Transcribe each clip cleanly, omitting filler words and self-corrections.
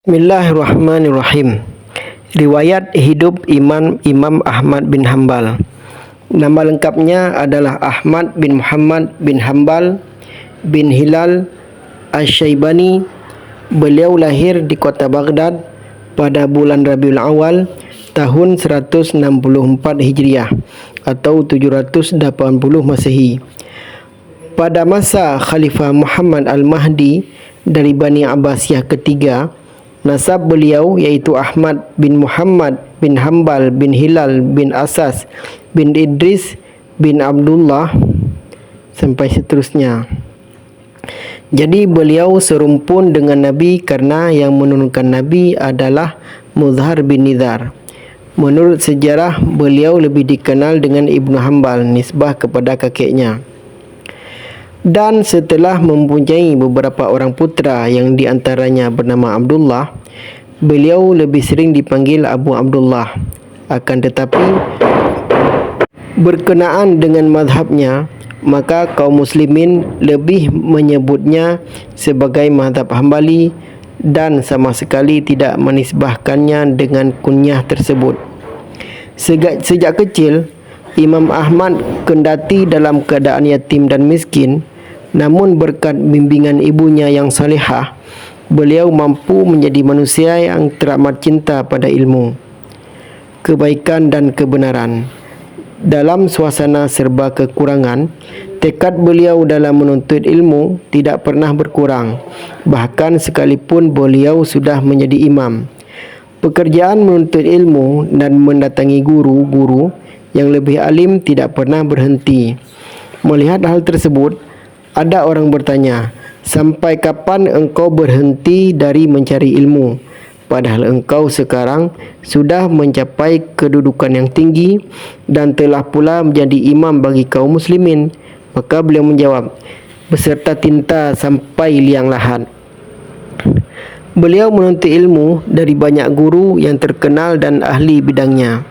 Bismillahirrahmanirrahim. Riwayat hidup Imam Ahmad bin Hanbal. Nama lengkapnya adalah Ahmad bin Muhammad bin Hanbal bin Hilal Asy-Syaibani. Beliau lahir di kota Baghdad pada bulan Rabiul Awal tahun 164 Hijriah atau 780 Masehi. Pada masa Khalifah Muhammad Al-Mahdi dari Bani Abbasiyah ketiga, nasab beliau yaitu Ahmad bin Muhammad bin Hanbal bin Hilal bin Asas bin Idris bin Abdullah sampai seterusnya. Jadi beliau serumpun dengan Nabi karena yang menurunkan Nabi adalah Mudhar bin Nidhar. Menurut sejarah, beliau lebih dikenal dengan Ibnu Hanbal, nisbah kepada kakeknya. Dan setelah mempunyai beberapa orang putra yang diantaranya bernama Abdullah, beliau lebih sering dipanggil Abu Abdullah. Akan tetapi, berkenaan dengan mazhabnya, maka kaum muslimin lebih menyebutnya sebagai mazhab Hambali dan sama sekali tidak menisbahkannya dengan kunyah tersebut. Sejak kecil, Imam Ahmad kendati dalam keadaan yatim dan miskin, namun berkat bimbingan ibunya yang salihah, beliau mampu menjadi manusia yang teramat cinta pada ilmu, kebaikan dan kebenaran. Dalam suasana serba kekurangan, tekad beliau dalam menuntut ilmu tidak pernah berkurang. Bahkan sekalipun beliau sudah menjadi imam, pekerjaan menuntut ilmu dan mendatangi guru-guru yang lebih alim tidak pernah berhenti. Melihat hal tersebut, ada orang bertanya, sampai kapan engkau berhenti dari mencari ilmu? Padahal engkau sekarang sudah mencapai kedudukan yang tinggi dan telah pula menjadi imam bagi kaum muslimin. Maka beliau menjawab, beserta tinta sampai liang lahat. Beliau menuntut ilmu dari banyak guru yang terkenal dan ahli bidangnya.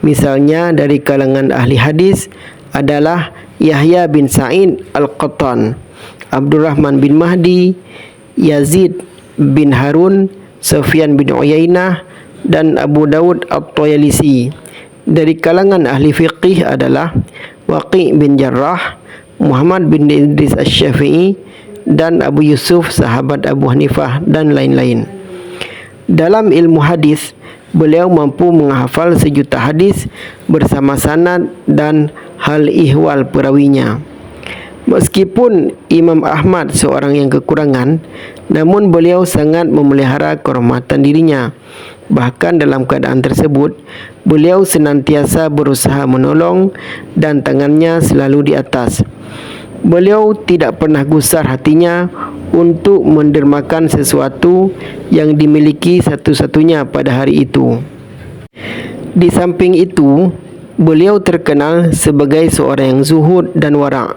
Misalnya dari kalangan ahli hadis adalah Yahya bin Sa'id Al-Qattan, Abdurrahman bin Mahdi, Yazid bin Harun, Sufyan bin Uyainah dan Abu Dawud At-Tayalisi. Dari kalangan ahli fiqih adalah Waqi' bin Jarrah, Muhammad bin Idris Asy-Syafi'i dan Abu Yusuf sahabat Abu Hanifah dan lain-lain. Dalam ilmu hadis, beliau mampu menghafal sejuta hadis bersama sanad dan hal ihwal perawinya. Meskipun Imam Ahmad seorang yang kekurangan, namun beliau sangat memelihara kehormatan dirinya. Bahkan dalam keadaan tersebut, beliau senantiasa berusaha menolong dan tangannya selalu di atas. Beliau tidak pernah gusar hatinya untuk mendermakan sesuatu yang dimiliki satu-satunya pada hari itu. Di samping itu, beliau terkenal sebagai seorang yang zuhud dan wara',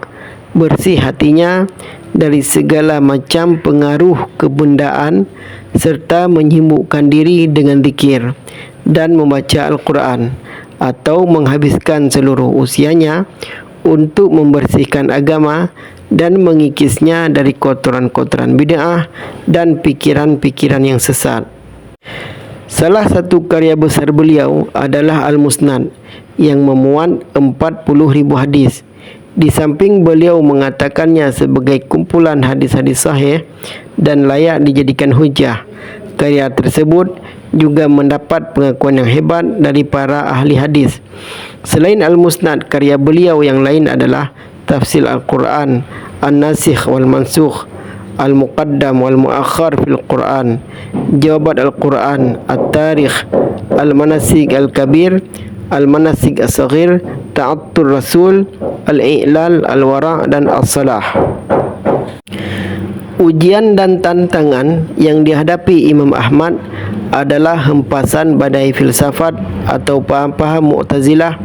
bersih hatinya dari segala macam pengaruh kebendaan serta menyibukkan diri dengan zikir dan membaca Al-Quran, atau menghabiskan seluruh usianya untuk membersihkan agama dan mengikisnya dari kotoran-kotoran bid'ah dan pikiran-pikiran yang sesat. Salah satu karya besar beliau adalah Al-Musnad yang memuat 40.000 hadis. Di samping beliau mengatakannya sebagai kumpulan hadis-hadis sahih dan layak dijadikan hujah, karya tersebut juga mendapat pengakuan yang hebat dari para ahli hadis. Selain Al-Musnad, karya beliau yang lain adalah Tafsir Al-Quran, An-Nasikh wal Mansukh, Al-Muqaddam wal Muakhar fil Quran, Jawabat Al-Quran, At-Tarikh, Al-Manasik Al-Kabir, Al-Manasik As-Saghir, Ta'attur Rasul, Al-I'lal, Al-Wara' dan As-Salah. Ujian dan tantangan yang dihadapi Imam Ahmad adalah hempasan badai filsafat atau paham-paham Mu'tazilah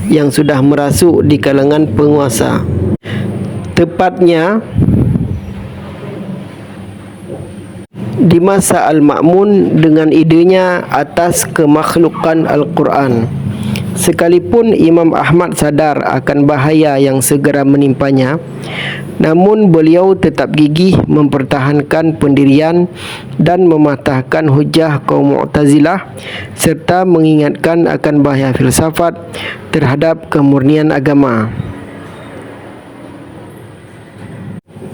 yang sudah merasuk di kalangan penguasa. Tepatnya di masa Al-Ma'mun dengan idenya atas kemakhlukan Al-Quran. Sekalipun Imam Ahmad sadar akan bahaya yang segera menimpanya, namun beliau tetap gigih mempertahankan pendirian dan mematahkan hujah kaum Mu'tazilah serta mengingatkan akan bahaya filsafat terhadap kemurnian agama.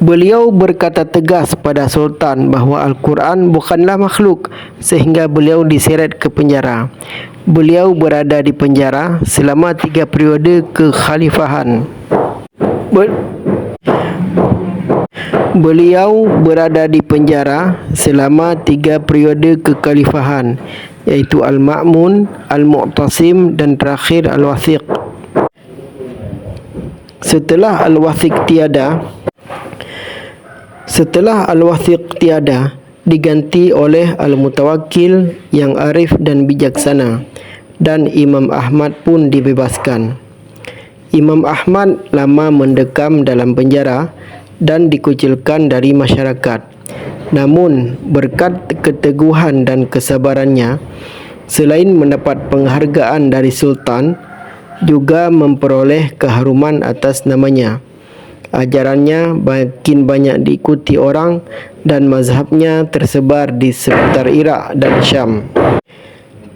Beliau berkata tegas pada Sultan bahawa Al-Quran bukanlah makhluk sehingga beliau diseret ke penjara. Beliau berada di penjara selama 3 periode kekhalifahan. Beliau berada di penjara selama 3 periode kekhalifahan, iaitu Al-Ma'mun, Al-Mu'tasim dan terakhir Al-Wathiq. Setelah Al-Wathiq tiada, diganti oleh Al-Mutawakkil yang arif dan bijaksana, dan Imam Ahmad pun dibebaskan. Imam Ahmad lama mendekam dalam penjara dan dikucilkan dari masyarakat. Namun berkat keteguhan dan kesabarannya, selain mendapat penghargaan dari Sultan, juga memperoleh keharuman atas namanya. Ajarannya makin banyak diikuti orang dan mazhabnya tersebar di sekitar Iraq dan Syam.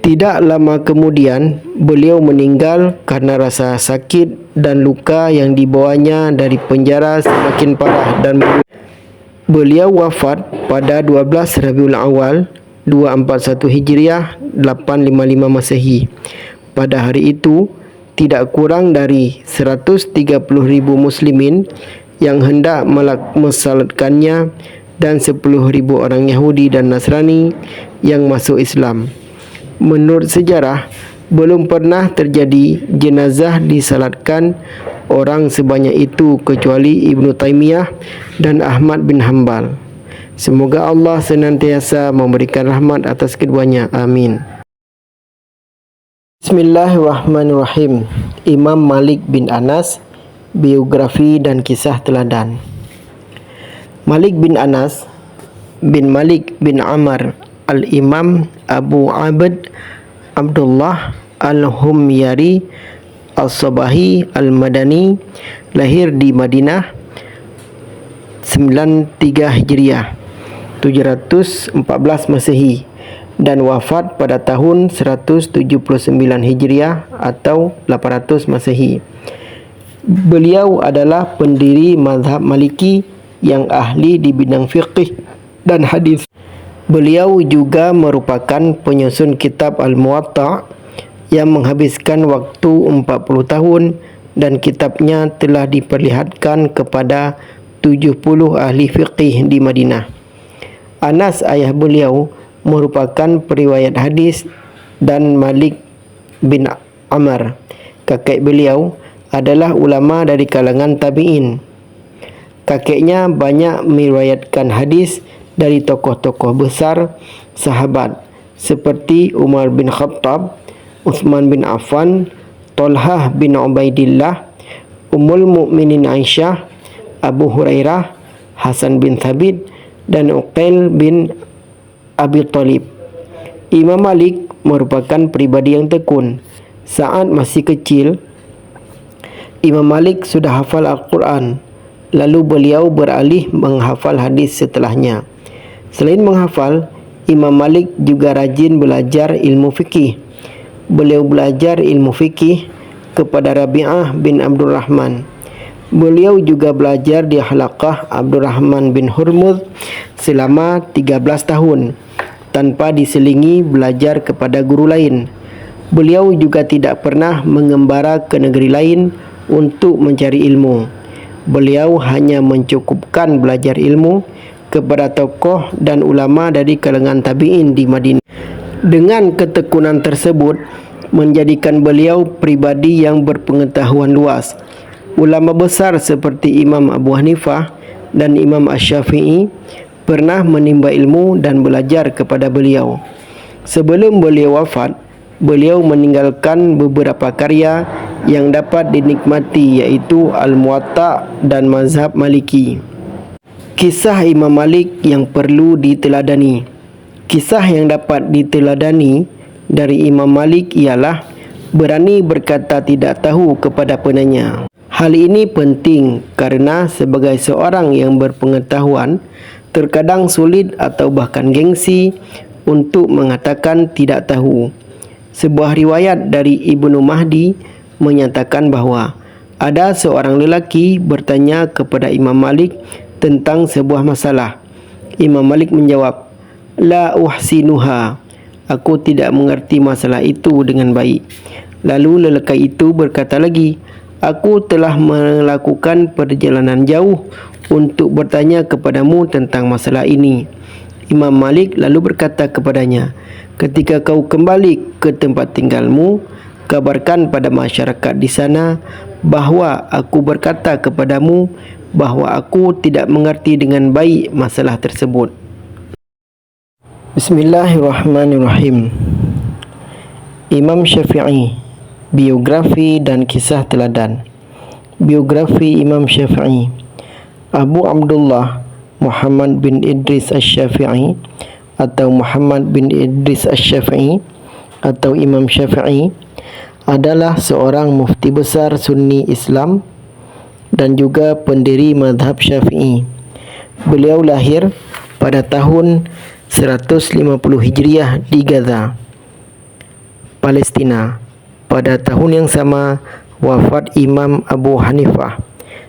Tidak lama kemudian, beliau meninggal karena rasa sakit dan luka yang dibawanya dari penjara semakin parah dan beliau wafat pada 12 Rabiul Awal 241 Hijriah 855 Masehi. Pada hari itu, tidak kurang dari 130,000 muslimin yang hendak mensalatkannya dan 10,000 orang Yahudi dan Nasrani yang masuk Islam. Menurut sejarah, belum pernah terjadi jenazah disalatkan orang sebanyak itu kecuali Ibnu Taimiyah dan Ahmad bin Hanbal. Semoga Allah senantiasa memberikan rahmat atas keduanya. Amin. Bismillahirrahmanirrahim. Imam Malik bin Anas, biografi dan kisah teladan. Malik bin Anas bin Malik bin Amr Al-Imam Abu Abd Abdullah Al-Humyari Al-Sabahi Al-Madani, lahir di Madinah 93 Hijriah 714 Masehi dan wafat pada tahun 179 Hijriah atau 800 Masehi. Beliau adalah pendiri mazhab Maliki yang ahli di bidang fiqh dan hadis. Beliau juga merupakan penyusun kitab Al-Muwatta yang menghabiskan waktu 40 tahun dan kitabnya telah diperlihatkan kepada 70 ahli fiqh di Madinah. Anas, ayah beliau, merupakan periwayat hadis, dan Malik bin Amr, kakek beliau, adalah ulama dari kalangan tabi'in. Kakeknya banyak meriwayatkan hadis dari tokoh-tokoh besar sahabat seperti Umar bin Khattab, Uthman bin Affan, Talhah bin Ubaidillah, Ummul Mukminin Aisyah, Abu Hurairah, Hasan bin Thabit, dan Uqail bin Abi Thalib. Imam Malik merupakan pribadi yang tekun. Saat masih kecil, Imam Malik sudah hafal Al-Quran. Lalu beliau beralih menghafal hadis setelahnya. Selain menghafal, Imam Malik juga rajin belajar ilmu fikih. Beliau belajar ilmu fikih kepada Rabi'ah bin Abdurrahman. Beliau juga belajar di halaqah Abdurrahman bin Hurmuz selama 13 tahun tanpa diselingi belajar kepada guru lain. Beliau juga tidak pernah mengembara ke negeri lain untuk mencari ilmu. Beliau hanya mencukupkan belajar ilmu kepada tokoh dan ulama dari kalangan tabi'in di Madinah. Dengan ketekunan tersebut menjadikan beliau pribadi yang berpengetahuan luas. Ulama besar seperti Imam Abu Hanifah dan Imam Asy-Syafi'i pernah menimba ilmu dan belajar kepada beliau. Sebelum beliau wafat, beliau meninggalkan beberapa karya yang dapat dinikmati, yaitu Al-Muwatta dan mazhab Maliki. Kisah Imam Malik yang perlu diteladani. Kisah yang dapat diteladani dari Imam Malik ialah berani berkata tidak tahu kepada penanya. Hal ini penting kerana sebagai seorang yang berpengetahuan, terkadang sulit atau bahkan gengsi untuk mengatakan tidak tahu. Sebuah riwayat dari Ibnu Mahdi menyatakan bahawa ada seorang lelaki bertanya kepada Imam Malik tentang sebuah masalah. Imam Malik menjawab, "La uhsinuha." Aku tidak mengerti masalah itu dengan baik. Lalu lelaki itu berkata lagi, "Aku telah melakukan perjalanan jauh untuk bertanya kepadamu tentang masalah ini." Imam Malik lalu berkata kepadanya, "Ketika kau kembali ke tempat tinggalmu, kabarkan pada masyarakat di sana bahawa aku berkata kepadamu bahawa aku tidak mengerti dengan baik masalah tersebut." Bismillahirrahmanirrahim. Imam Syafi'i, biografi dan kisah teladan. Biografi Imam Syafi'i. Abu Abdullah Muhammad bin Idris Asy-Syafi'i atau Muhammad bin Idris Asy-Syafi'i atau Imam Syafi'i adalah seorang mufti besar Sunni Islam dan juga pendiri mazhab Syafi'i. Beliau lahir pada tahun 150 Hijriah di Gaza, Palestina. Pada tahun yang sama wafat Imam Abu Hanifah,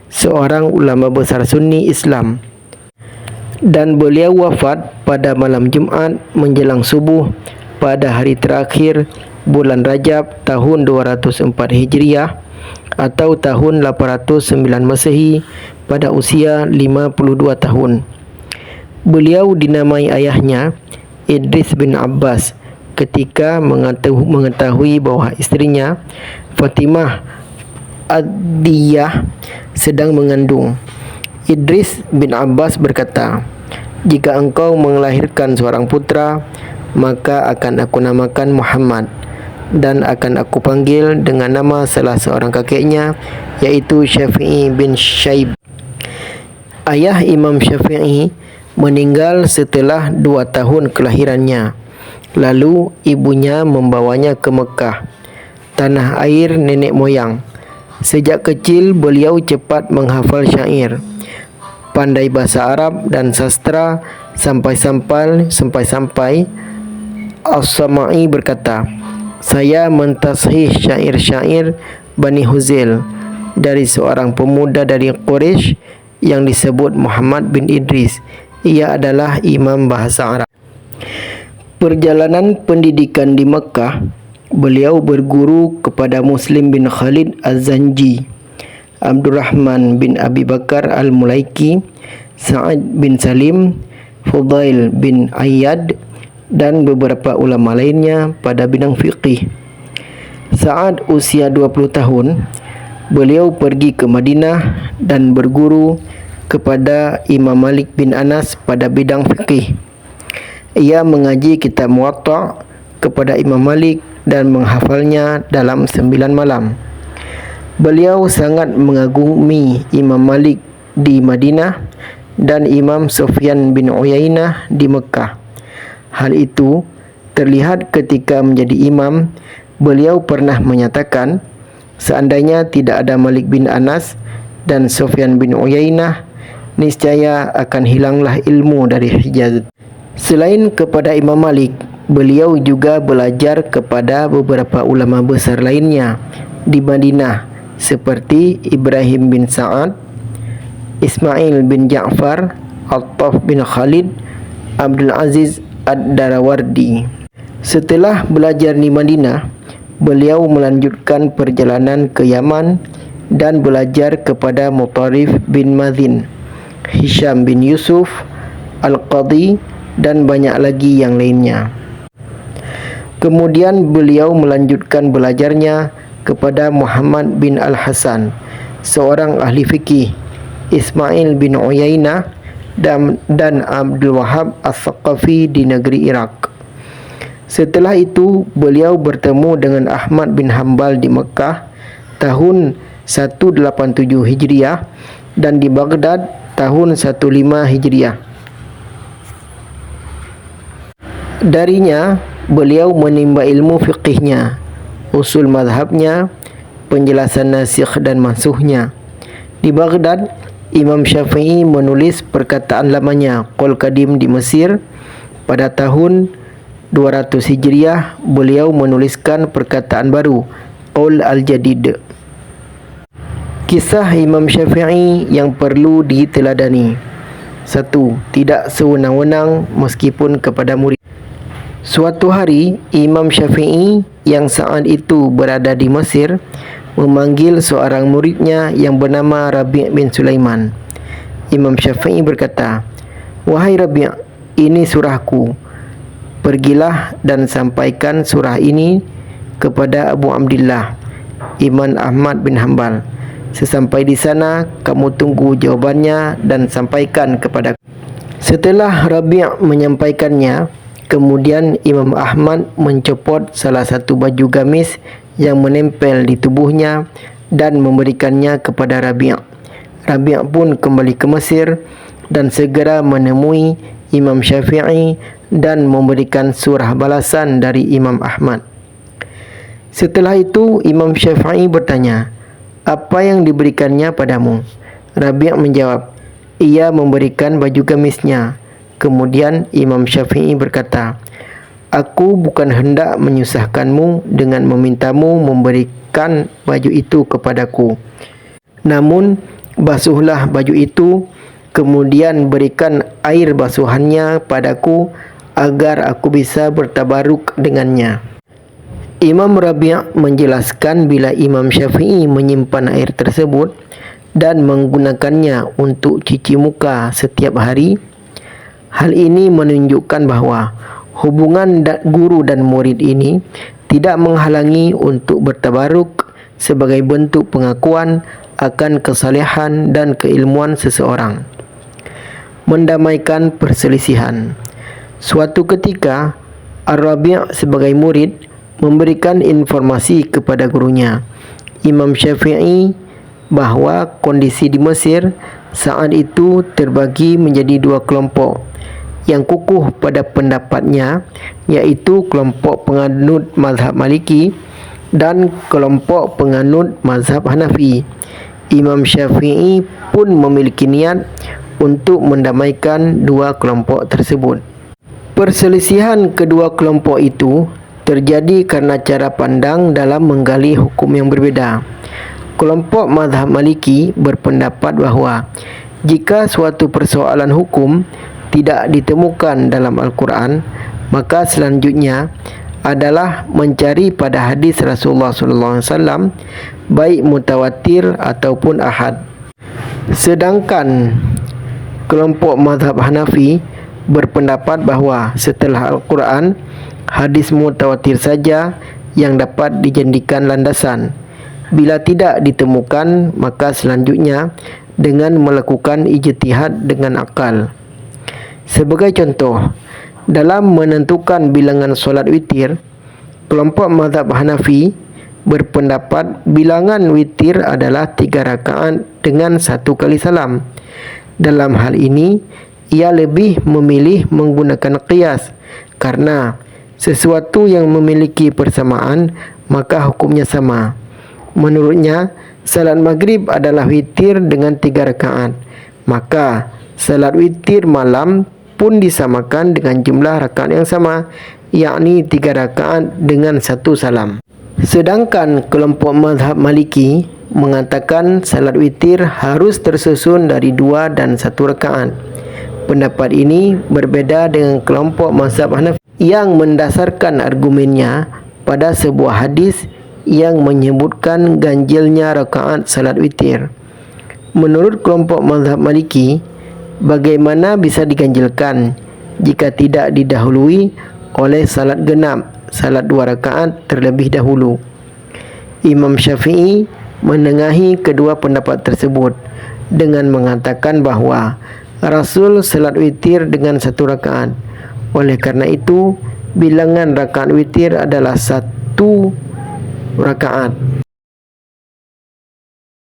seorang ulama besar Sunni Islam, dan beliau wafat pada malam Jumat menjelang subuh pada hari terakhir bulan Rajab tahun 204 Hijriah atau tahun 809 Masehi pada usia 52 tahun. Beliau dinamai ayahnya Idris bin Abbas ketika mengetahui bahawa istrinya Fatimah Ad-Diyah sedang mengandung. Idris bin Abbas berkata, "Jika engkau melahirkan seorang putra, maka akan aku namakan Muhammad dan akan aku panggil dengan nama salah seorang kakeknya, yaitu Syafi'i bin Syaib." Ayah Imam Syafi'i meninggal setelah 2 tahun kelahirannya. Lalu ibunya membawanya ke Mekah, tanah air nenek moyang. Sejak kecil beliau cepat menghafal syair, pandai bahasa Arab dan sastra sampai-sampai As-Sama'i berkata, "Saya mentashih syair-syair Bani Huzail dari seorang pemuda dari Quraisy yang disebut Muhammad bin Idris. Ia adalah imam bahasa Arab." Perjalanan pendidikan di Mekah, beliau berguru kepada Muslim bin Khalid Az-Zanji, Abdurrahman bin Abi Bakar Al-Mulaiki, Sa'ad bin Salim, Fudail bin Ayyad, dan beberapa ulama lainnya pada bidang fiqih. Saat usia 20 tahun, beliau pergi ke Madinah dan berguru kepada Imam Malik bin Anas pada bidang fiqih. Ia mengaji kitab Muwatta kepada Imam Malik dan menghafalnya dalam 9 malam. Beliau sangat mengagumi Imam Malik di Madinah dan Imam Sufyan bin Uyainah di Mekah. Hal itu terlihat ketika menjadi imam. Beliau pernah menyatakan, seandainya tidak ada Malik bin Anas dan Sufyan bin Uyainah, niscaya akan hilanglah ilmu dari Hijaz. Selain kepada Imam Malik, beliau juga belajar kepada beberapa ulama besar lainnya di Madinah seperti Ibrahim bin Sa'ad, Ismail bin Ja'far, Attaf bin Khalid, Abdul Aziz Ad-Darawardi. Setelah belajar di Madinah, beliau melanjutkan perjalanan ke Yaman dan belajar kepada Mutarif bin Madhin, Hisham bin Yusuf, Al-Qadhi, dan banyak lagi yang lainnya. Kemudian beliau melanjutkan belajarnya kepada Muhammad bin Al-Hasan, seorang ahli fikih, Ismail bin Uyainah, dan Abdul Wahab As-Saqafi di negeri Iraq. Setelah itu beliau bertemu dengan Ahmad bin Hanbal di Mekah tahun 187 Hijriah dan di Baghdad tahun 15 Hijriah. Darinya beliau menimba ilmu fiqihnya usul mazhabnya, penjelasan nasikh dan mansuhnya. Di Baghdad, Imam Syafi'i menulis perkataan lamanya Qaul Qadim di Mesir. Pada tahun 200 Hijriah, beliau menuliskan perkataan baru Qaul Al-Jadid. Kisah Imam Syafi'i yang perlu diteladani. 1. Tidak sewenang-wenang meskipun kepada murid. Suatu hari, Imam Syafi'i yang saat itu berada di Mesir memanggil seorang muridnya yang bernama Rabi' bin Sulaiman. Imam Syafi'i berkata, "Wahai Rabi', ini surahku. Pergilah dan sampaikan surah ini kepada Abu Abdillah, Imam Ahmad bin Hanbal. Sesampai di sana, kamu tunggu jawabannya dan sampaikan kepada." Setelah Rabi' menyampaikannya, kemudian Imam Ahmad mencopot salah satu baju gamis yang menempel di tubuhnya dan memberikannya kepada Rabi'. Rabi' pun kembali ke Mesir dan segera menemui Imam Syafi'i dan memberikan surah balasan dari Imam Ahmad. Setelah itu, Imam Syafi'i bertanya, "Apa yang diberikannya padamu?" Rabi' menjawab, "Ia memberikan baju gamisnya." Kemudian Imam Syafi'i berkata, "Aku bukan hendak menyusahkanmu dengan memintamu memberikan baju itu kepadaku. Namun, basuhlah baju itu, kemudian berikan air basuhannya padaku agar aku bisa bertabaruk dengannya." Imam Rabi' menjelaskan bila Imam Syafi'i menyimpan air tersebut dan menggunakannya untuk cuci muka setiap hari, hal ini menunjukkan bahawa hubungan guru dan murid ini tidak menghalangi untuk bertabaruk sebagai bentuk pengakuan akan kesalehan dan keilmuan seseorang. Mendamaikan perselisihan. Suatu ketika, Ar-Rabi' sebagai murid memberikan informasi kepada gurunya, Imam Syafi'i, bahawa kondisi di Mesir saat itu terbagi menjadi dua kelompok yang kukuh pada pendapatnya, iaitu kelompok penganut mazhab Maliki dan kelompok penganut mazhab Hanafi. Imam Syafi'i pun memiliki niat untuk mendamaikan dua kelompok tersebut. Perselisihan kedua kelompok itu terjadi karena cara pandang dalam menggali hukum yang berbeda. Kelompok mazhab Maliki berpendapat bahawa jika suatu persoalan hukum tidak ditemukan dalam Al-Quran, maka selanjutnya adalah mencari pada hadis Rasulullah SAW, baik mutawatir ataupun ahad. Sedangkan kelompok mazhab Hanafi berpendapat bahawa setelah Al-Quran, hadis mutawatir saja yang dapat dijadikan landasan. Bila tidak ditemukan, maka selanjutnya dengan melakukan ijtihad dengan akal. Sebagai contoh, dalam menentukan bilangan solat witir, kelompok mazhab Hanafi berpendapat bilangan witir adalah 3 rakaat dengan 1 kali salam. Dalam hal ini, ia lebih memilih menggunakan qiyas karena sesuatu yang memiliki persamaan maka hukumnya sama. Menurutnya, salat maghrib adalah witir dengan 3 rakaat. Maka, salat witir malam pun disamakan dengan jumlah rakaat yang sama, yakni 3 rakaat dengan 1 salam. Sedangkan kelompok mazhab Maliki mengatakan salat witir harus tersusun dari 2 dan 1 rakaat. Pendapat ini berbeda dengan kelompok mazhab Hanafi yang mendasarkan argumennya pada sebuah hadis yang menyebutkan ganjilnya rakaat salat witir. Menurut kelompok mazhab Maliki, bagaimana bisa diganjilkan jika tidak didahului oleh salat genap, salat 2 rakaat terlebih dahulu? Imam Syafi'i menengahi kedua pendapat tersebut dengan mengatakan bahawa Rasul salat witir dengan 1 rakaat. Oleh karena itu, bilangan rakaat witir adalah 1 rakaat.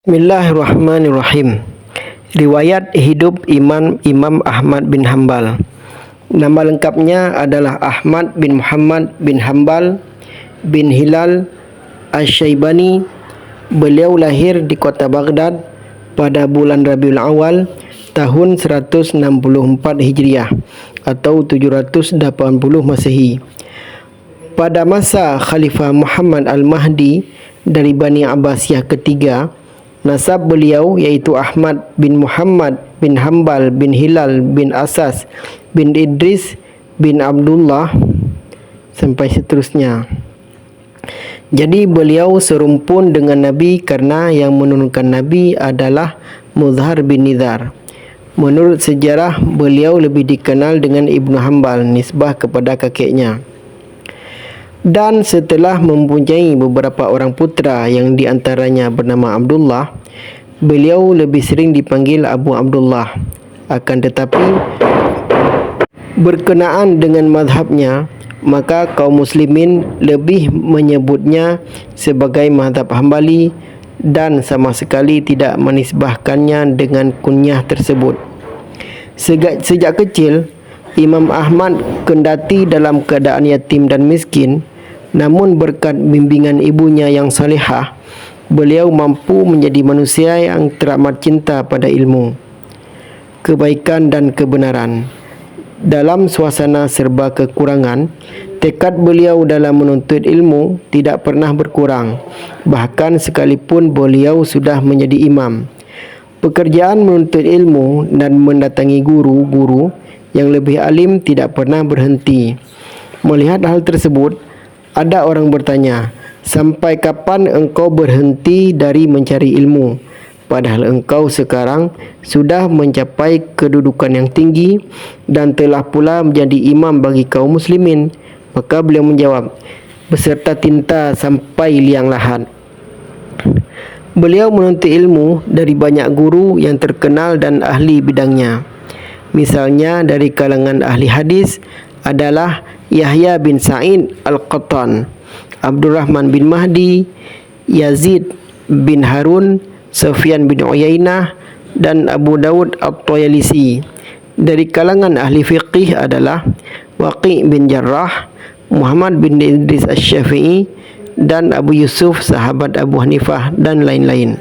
Bismillahirrahmanirrahim. Riwayat hidup Imam Ahmad bin Hanbal. Nama lengkapnya adalah Ahmad bin Muhammad bin Hanbal bin Hilal Asy-Syaibani. Beliau lahir di kota Baghdad pada bulan Rabiul Awal tahun 164 Hijriah atau 780 Masehi. Pada masa Khalifah Muhammad Al-Mahdi dari Bani Abbasiyah ketiga, nasab beliau iaitu Ahmad bin Muhammad bin Hambal bin Hilal bin Asas bin Idris bin Abdullah sampai seterusnya. Jadi beliau serumpun dengan Nabi karena yang menurunkan Nabi adalah Mudhar bin Nidhar. Menurut sejarah, beliau lebih dikenal dengan Ibnu Hambal, nisbah kepada kakeknya. Dan setelah mempunyai beberapa orang putra yang diantaranya bernama Abdullah, beliau lebih sering dipanggil Abu Abdullah. Akan tetapi, berkenaan dengan mazhabnya, maka kaum muslimin lebih menyebutnya sebagai mazhab Hambali dan sama sekali tidak menisbahkannya dengan kunyah tersebut. Sejak kecil, Imam Ahmad kendati dalam keadaan yatim dan miskin, namun berkat bimbingan ibunya yang salihah, beliau mampu menjadi manusia yang teramat cinta pada ilmu, kebaikan dan kebenaran. Dalam suasana serba kekurangan, tekad beliau dalam menuntut ilmu tidak pernah berkurang, bahkan sekalipun beliau sudah menjadi imam. Pekerjaan menuntut ilmu dan mendatangi guru-guru yang lebih alim tidak pernah berhenti. Melihat hal tersebut, ada orang bertanya, "Sampai kapan engkau berhenti dari mencari ilmu? Padahal engkau sekarang sudah mencapai kedudukan yang tinggi dan telah pula menjadi imam bagi kaum muslimin." Maka beliau menjawab, "Beserta tinta sampai liang lahat." Beliau menuntut ilmu dari banyak guru yang terkenal dan ahli bidangnya. Misalnya dari kalangan ahli hadis adalah Yahya bin Sa'id Al-Qattan, Abdurrahman bin Mahdi, Yazid bin Harun, Sufyan bin Uyainah dan Abu Dawud At-Tayalisi. Dari kalangan ahli fiqih adalah Waqi' bin Jarrah, Muhammad bin Idris Asy-Syafi'i dan Abu Yusuf sahabat Abu Hanifah dan lain-lain.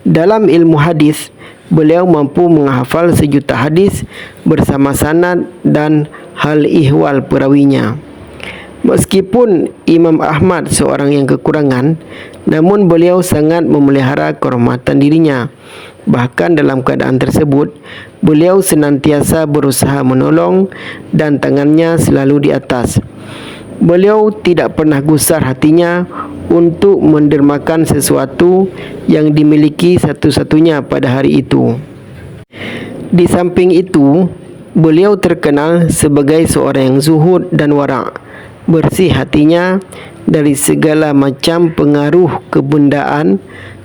Dalam ilmu hadis, beliau mampu menghafal 1 juta hadis bersama sanad dan hal ihwal perawinya. Meskipun Imam Ahmad seorang yang kekurangan, namun beliau sangat memelihara kehormatan dirinya. Bahkan dalam keadaan tersebut, beliau senantiasa berusaha menolong dan tangannya selalu di atas. Beliau tidak pernah gusar hatinya untuk mendermakan sesuatu yang dimiliki satu-satunya pada hari itu. Di samping itu, beliau terkenal sebagai seorang yang zuhud dan wara', bersih hatinya dari segala macam pengaruh kebendaan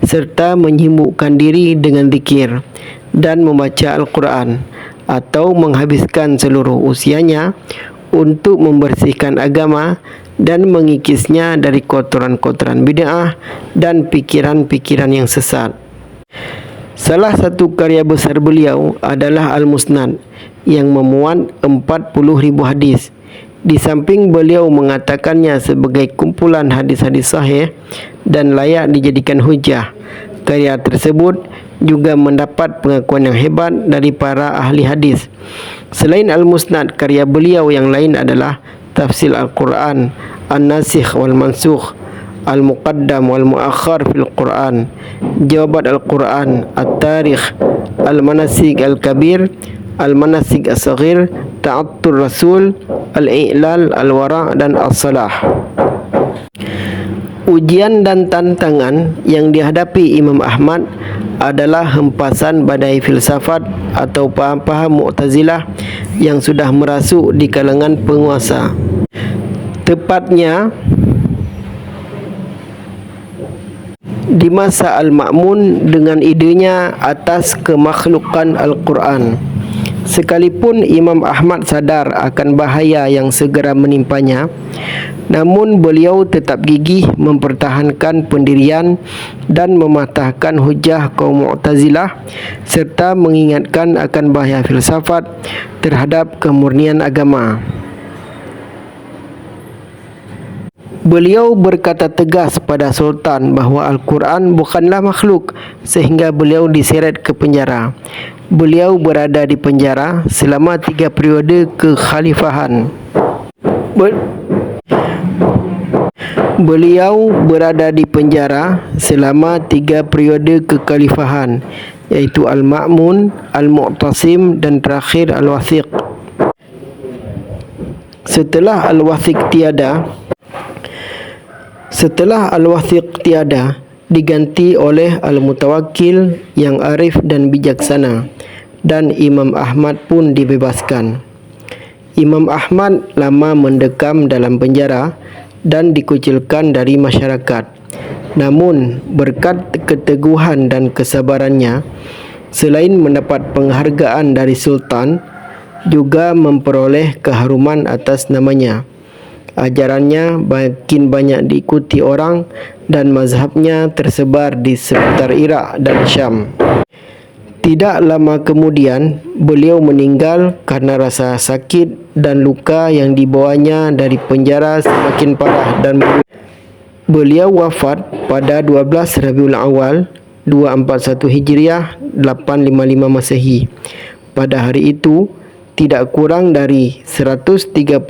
serta menyibukkan diri dengan zikir dan membaca Al-Quran, atau menghabiskan seluruh usianya untuk membersihkan agama dan mengikisnya dari kotoran-kotoran bid'ah dan pikiran-pikiran yang sesat. Salah satu karya besar beliau adalah Al-Musnad yang memuat 40.000 hadis. Di samping beliau mengatakannya sebagai kumpulan hadis-hadis sahih dan layak dijadikan hujah, karya tersebut juga mendapat pengakuan yang hebat dari para ahli hadis. Selain Al-Musnad, karya beliau yang lain adalah Tafsir Al-Quran, An-Nasikh wal Mansukh, Al-Muqaddam wal Muakhar fil Quran, Jawabat Al-Quran, At-Tarikh, Al-Manasik Al-Kabir, Al-Manasik As-Saghir, Ta'attur Rasul, Al-I'lal, Al-Wara' dan As-Salah. Ujian dan tantangan yang dihadapi Imam Ahmad adalah hempasan badai filsafat atau paham-paham Mu'tazilah yang sudah merasuk di kalangan penguasa. Tepatnya di masa Al-Ma'mun dengan idenya atas kemakhlukan Al-Quran. Sekalipun Imam Ahmad sadar akan bahaya yang segera menimpanya, namun beliau tetap gigih mempertahankan pendirian dan mematahkan hujah kaum Mu'tazilah serta mengingatkan akan bahaya filsafat terhadap kemurnian agama. Beliau berkata tegas pada Sultan bahawa Al-Quran bukanlah makhluk sehingga beliau diseret ke penjara. Beliau berada di penjara selama 3 periode kekhalifahan. Beliau berada di penjara selama 3 periode kekhalifahan, iaitu Al-Ma'mun, Al-Mu'tasim dan terakhir Al-Wathiq. Setelah Al-Wathiq tiada, diganti oleh Al-Mutawakkil yang arif dan bijaksana, dan Imam Ahmad pun dibebaskan. Imam Ahmad lama mendekam dalam penjara dan dikucilkan dari masyarakat. Namun berkat keteguhan dan kesabarannya, selain mendapat penghargaan dari Sultan, juga memperoleh keharuman atas namanya. Ajarannya makin banyak diikuti orang dan mazhabnya tersebar di sekitar Iraq dan Syam. Tidak lama kemudian, beliau meninggal karena rasa sakit dan luka yang dibawanya dari penjara semakin parah dan beliau wafat pada 12 Rabiul Awal 241 Hijriah 855 Masehi. Pada hari itu, tidak kurang dari 130,000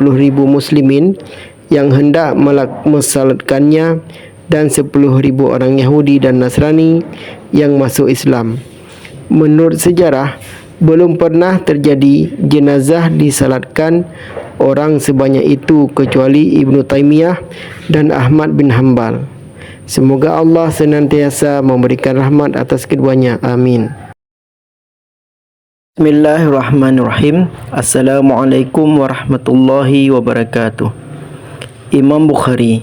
muslimin yang hendak mensalatkannya dan 10,000 orang Yahudi dan Nasrani yang masuk Islam. Menurut sejarah, belum pernah terjadi jenazah disalatkan orang sebanyak itu kecuali Ibnu Taimiyah dan Ahmad bin Hanbal. Semoga Allah senantiasa memberikan rahmat atas keduanya. Amin. Bismillahirrahmanirrahim. Assalamualaikum warahmatullahi wabarakatuh. Imam Bukhari,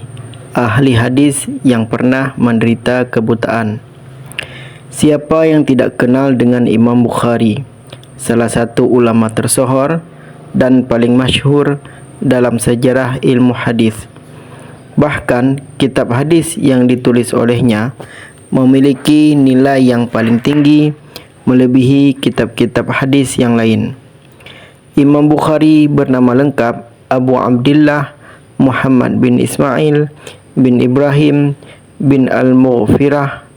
ahli hadis yang pernah menderita kebutaan. Siapa yang tidak kenal dengan Imam Bukhari, salah satu ulama tersohor dan paling masyhur dalam sejarah ilmu hadis. Bahkan kitab hadis yang ditulis olehnya memiliki nilai yang paling tinggi melebihi kitab-kitab hadis yang lain. Imam Bukhari bernama lengkap Abu Abdillah Muhammad bin Ismail bin Ibrahim bin Al-Mughfirah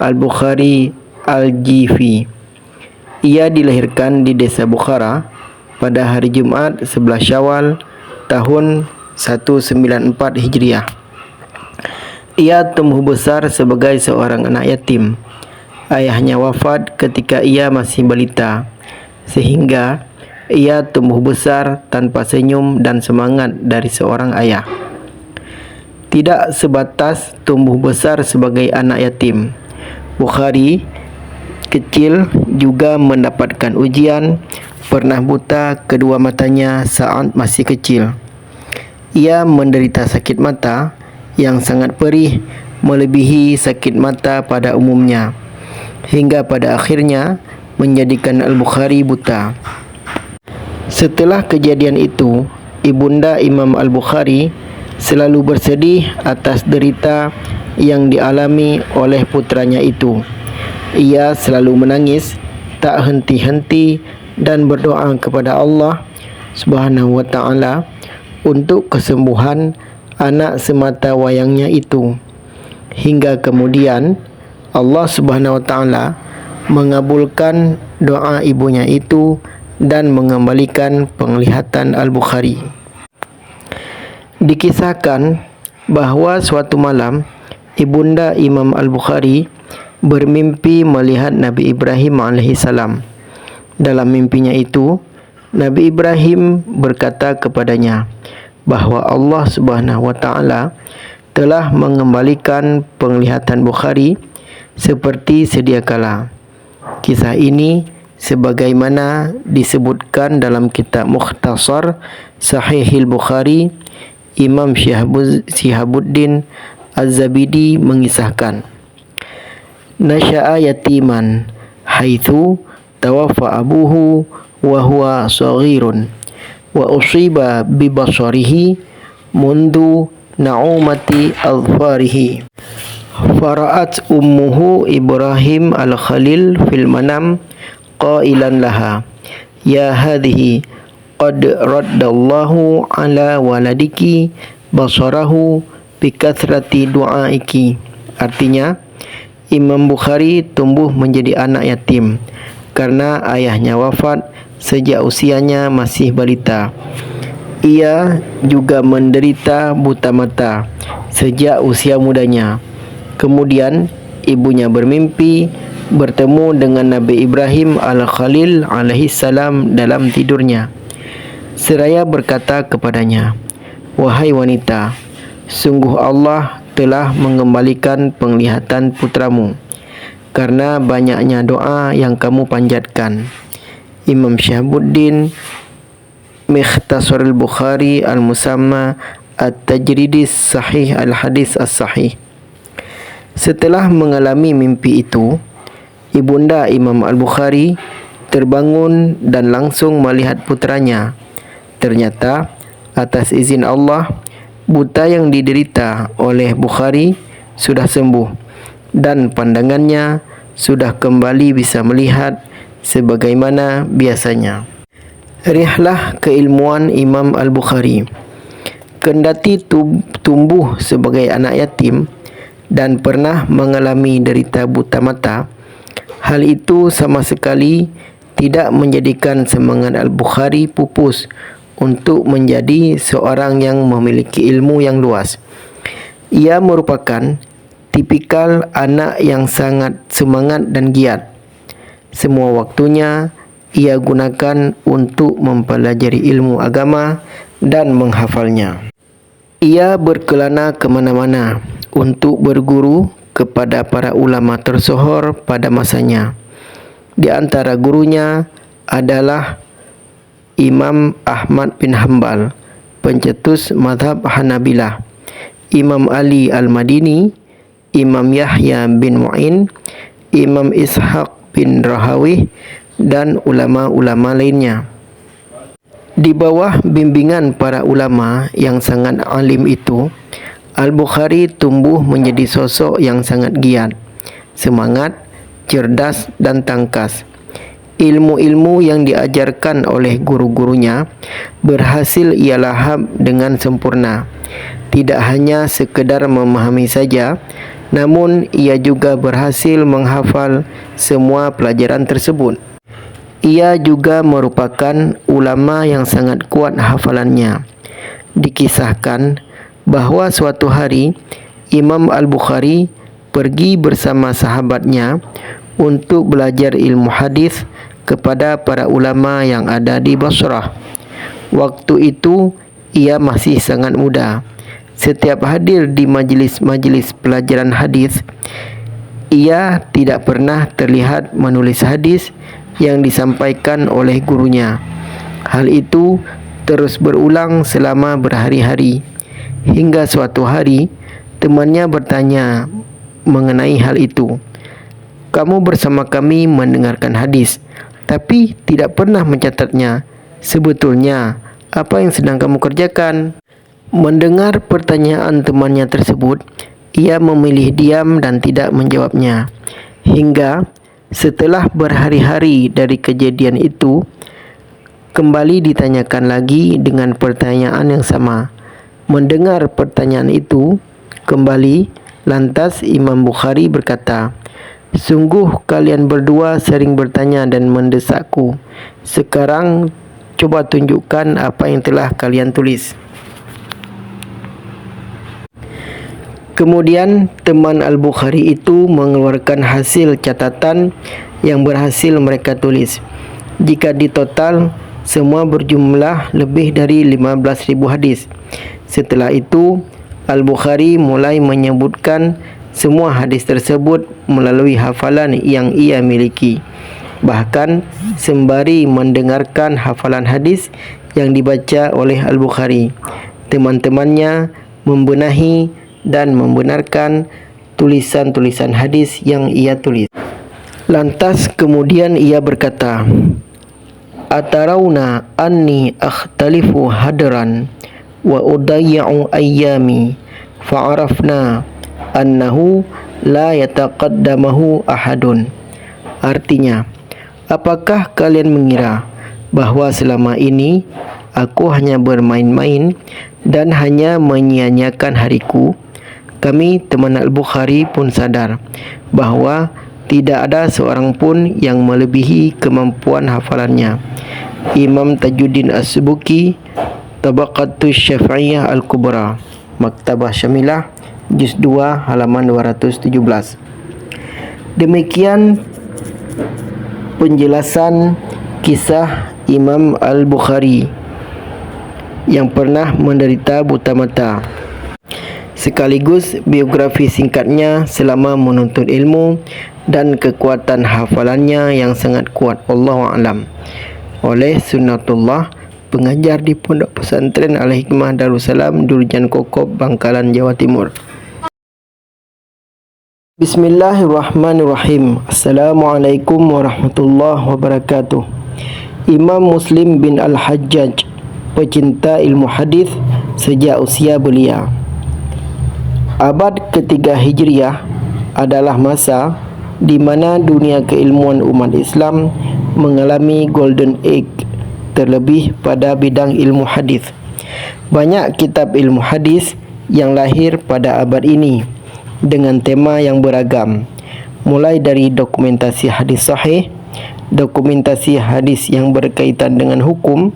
Al-Bukhari Al-Jifi. Ia dilahirkan di desa Bukhara pada hari Jumat 11 Syawal tahun 194 Hijriah. Ia tumbuh besar sebagai seorang anak yatim. Ayahnya wafat ketika ia masih balita, sehingga ia tumbuh besar tanpa senyum dan semangat dari seorang ayah. Tidak sebatas tumbuh besar sebagai anak yatim, Bukhari kecil juga mendapatkan ujian, pernah buta kedua matanya saat masih kecil. Ia menderita sakit mata yang sangat perih melebihi sakit mata pada umumnya, hingga pada akhirnya menjadikan Al-Bukhari buta. Setelah kejadian itu, ibunda Imam Al-Bukhari selalu bersedih atas derita yang dialami oleh putranya itu. Ia selalu menangis tak henti-henti dan berdoa kepada Allah Subhanahu wa taala untuk kesembuhan anak semata wayangnya itu. Hingga kemudian Allah Subhanahu wa taala mengabulkan doa ibunya itu dan mengembalikan penglihatan Al-Bukhari. Dikisahkan bahawa suatu malam ibunda Imam Al-Bukhari bermimpi melihat Nabi Ibrahim alaihissalam. Dalam mimpinya itu, Nabi Ibrahim berkata kepadanya bahawa Allah Subhanahu wa taala telah mengembalikan penglihatan Bukhari seperti sedia kala. Kisah ini sebagaimana disebutkan dalam kitab Mukhtasar Sahihil Bukhari, Imam Syihabuddin Az-Zabidi mengisahkan, nasya'a yatiman haitsu tawaffa abuhu wa huwa saghirun wa usiba bi basarihi mundu na'umati adfarihi. Fara'at ummuhu Ibrahim al-Khalil fil manam qailan laha, ya hadhihi qad raddallahu ala waladiki basarahu bikathrati du'aiki. Artinya, Imam Bukhari tumbuh menjadi anak yatim karena ayahnya wafat sejak usianya masih balita. Ia juga menderita buta mata sejak usia mudanya. Kemudian ibunya bermimpi bertemu dengan Nabi Ibrahim al-Khalil alaihi salam dalam tidurnya. Seraya berkata kepadanya, "Wahai wanita, sungguh Allah telah mengembalikan penglihatan putramu karena banyaknya doa yang kamu panjatkan." Imam Syahabuddin Mukhtasar al-Bukhari al-Musamma At-Tajridis Sahih al-Hadis as-Sahih. Setelah mengalami mimpi itu, ibunda Imam al-Bukhari terbangun dan langsung melihat putranya. Ternyata atas izin Allah, buta yang diderita oleh Bukhari sudah sembuh dan pandangannya sudah kembali bisa melihat sebagaimana biasanya. Rihlah keilmuan Imam al-Bukhari. Kendati tumbuh sebagai anak yatim dan pernah mengalami derita buta mata, hal itu sama sekali tidak menjadikan semangat al-Bukhari pupus untuk menjadi seorang yang memiliki ilmu yang luas. Ia merupakan tipikal anak yang sangat semangat dan giat. Semua waktunya ia gunakan untuk mempelajari ilmu agama dan menghafalnya. Ia berkelana ke mana-mana untuk berguru kepada para ulama tersohor pada masanya. Di antara gurunya adalah Imam Ahmad bin Hanbal, pencetus mazhab Hanabilah, Imam Ali al-Madini, Imam Yahya bin Mu'in, Imam Ishaq bin Rahawih, dan ulama-ulama lainnya. Di bawah bimbingan para ulama yang sangat alim itu, Al-Bukhari tumbuh menjadi sosok yang sangat giat, semangat, cerdas dan tangkas. Ilmu-ilmu yang diajarkan oleh guru-gurunya berhasil ia lahap dengan sempurna. Tidak hanya sekedar memahami saja, namun ia juga berhasil menghafal semua pelajaran tersebut. Ia juga merupakan ulama yang sangat kuat hafalannya. Dikisahkan bahawa suatu hari Imam Al-Bukhari pergi bersama sahabatnya untuk belajar ilmu hadis kepada para ulama yang ada di Basrah. Waktu itu ia masih sangat muda. Setiap hadir di majlis-majlis pelajaran hadis, ia tidak pernah terlihat menulis hadis yang disampaikan oleh gurunya. Hal itu terus berulang selama berhari-hari, hingga suatu hari temannya bertanya mengenai hal itu. "Kamu bersama kami mendengarkan hadis, tapi tidak pernah mencatatnya. Sebetulnya apa yang sedang kamu kerjakan?" Mendengar pertanyaan temannya tersebut, ia memilih diam dan tidak menjawabnya. Hingga setelah berhari-hari dari kejadian itu, kembali ditanyakan lagi dengan pertanyaan yang sama. Mendengar pertanyaan itu kembali, lantas Imam Bukhari berkata, "Sungguh kalian berdua sering bertanya dan mendesakku. Sekarang coba tunjukkan apa yang telah kalian tulis." Kemudian teman Al-Bukhari itu mengeluarkan hasil catatan yang berhasil mereka tulis. Jika ditotal, semua berjumlah lebih dari 15.000 hadis. Setelah itu, Al-Bukhari mulai menyebutkan semua hadis tersebut melalui hafalan yang ia miliki. Bahkan sembari mendengarkan hafalan hadis yang dibaca oleh Al-Bukhari, teman-temannya membenahi dan membenarkan tulisan-tulisan hadis yang ia tulis. Lantas kemudian ia berkata, "Atarawna anni akhtalifu hadran wa udayyi'u ayyami fa'arafna annahu la yataqaddamahu ahadun." Artinya, apakah kalian mengira bahwa selama ini aku hanya bermain-main dan hanya menyia-nyiakan hariku, kami teman Al-Bukhari pun sadar bahawa tidak ada seorang pun yang melebihi kemampuan hafalannya. Imam Tajuddin As-Subuki, Tabaqatus Syafi'iyah Al-Kubra, Maktabah Syamilah, Juz 2, halaman 217. Demikian penjelasan kisah Imam Al-Bukhari yang pernah menderita buta mata, sekaligus biografi singkatnya selama menuntut ilmu dan kekuatan hafalannya yang sangat kuat, Allahu a'lam, oleh Sunnatullah, pengajar di Pondok Pesantren Al-Hikmah Darussalam, Durjan Kokob, Bangkalan, Jawa Timur. Bismillahirrahmanirrahim. Assalamualaikum warahmatullahi wabarakatuh. Imam Muslim bin Al-Hajjaj, pecinta ilmu hadis sejak usia belia. Abad ketiga Hijriah adalah masa di mana dunia keilmuan umat Islam mengalami golden age, terlebih pada bidang ilmu hadis. Banyak kitab ilmu hadis yang lahir pada abad ini dengan tema yang beragam, mulai dari dokumentasi hadis sahih, dokumentasi hadis yang berkaitan dengan hukum,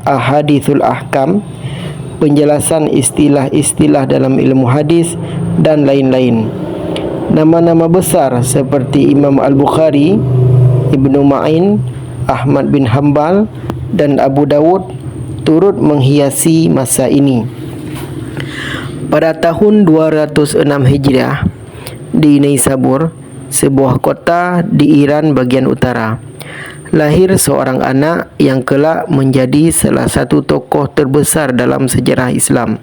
ahadithul ahkam, penjelasan istilah-istilah dalam ilmu hadis, dan lain-lain. Nama-nama besar seperti Imam Al-Bukhari, Ibnu Ma'in, Ahmad bin Hanbal, dan Abu Dawud turut menghiasi masa ini. Pada tahun 206 Hijriah, di Naisabur, sebuah kota di Iran bagian utara, lahir seorang anak yang kelak menjadi salah satu tokoh terbesar dalam sejarah Islam.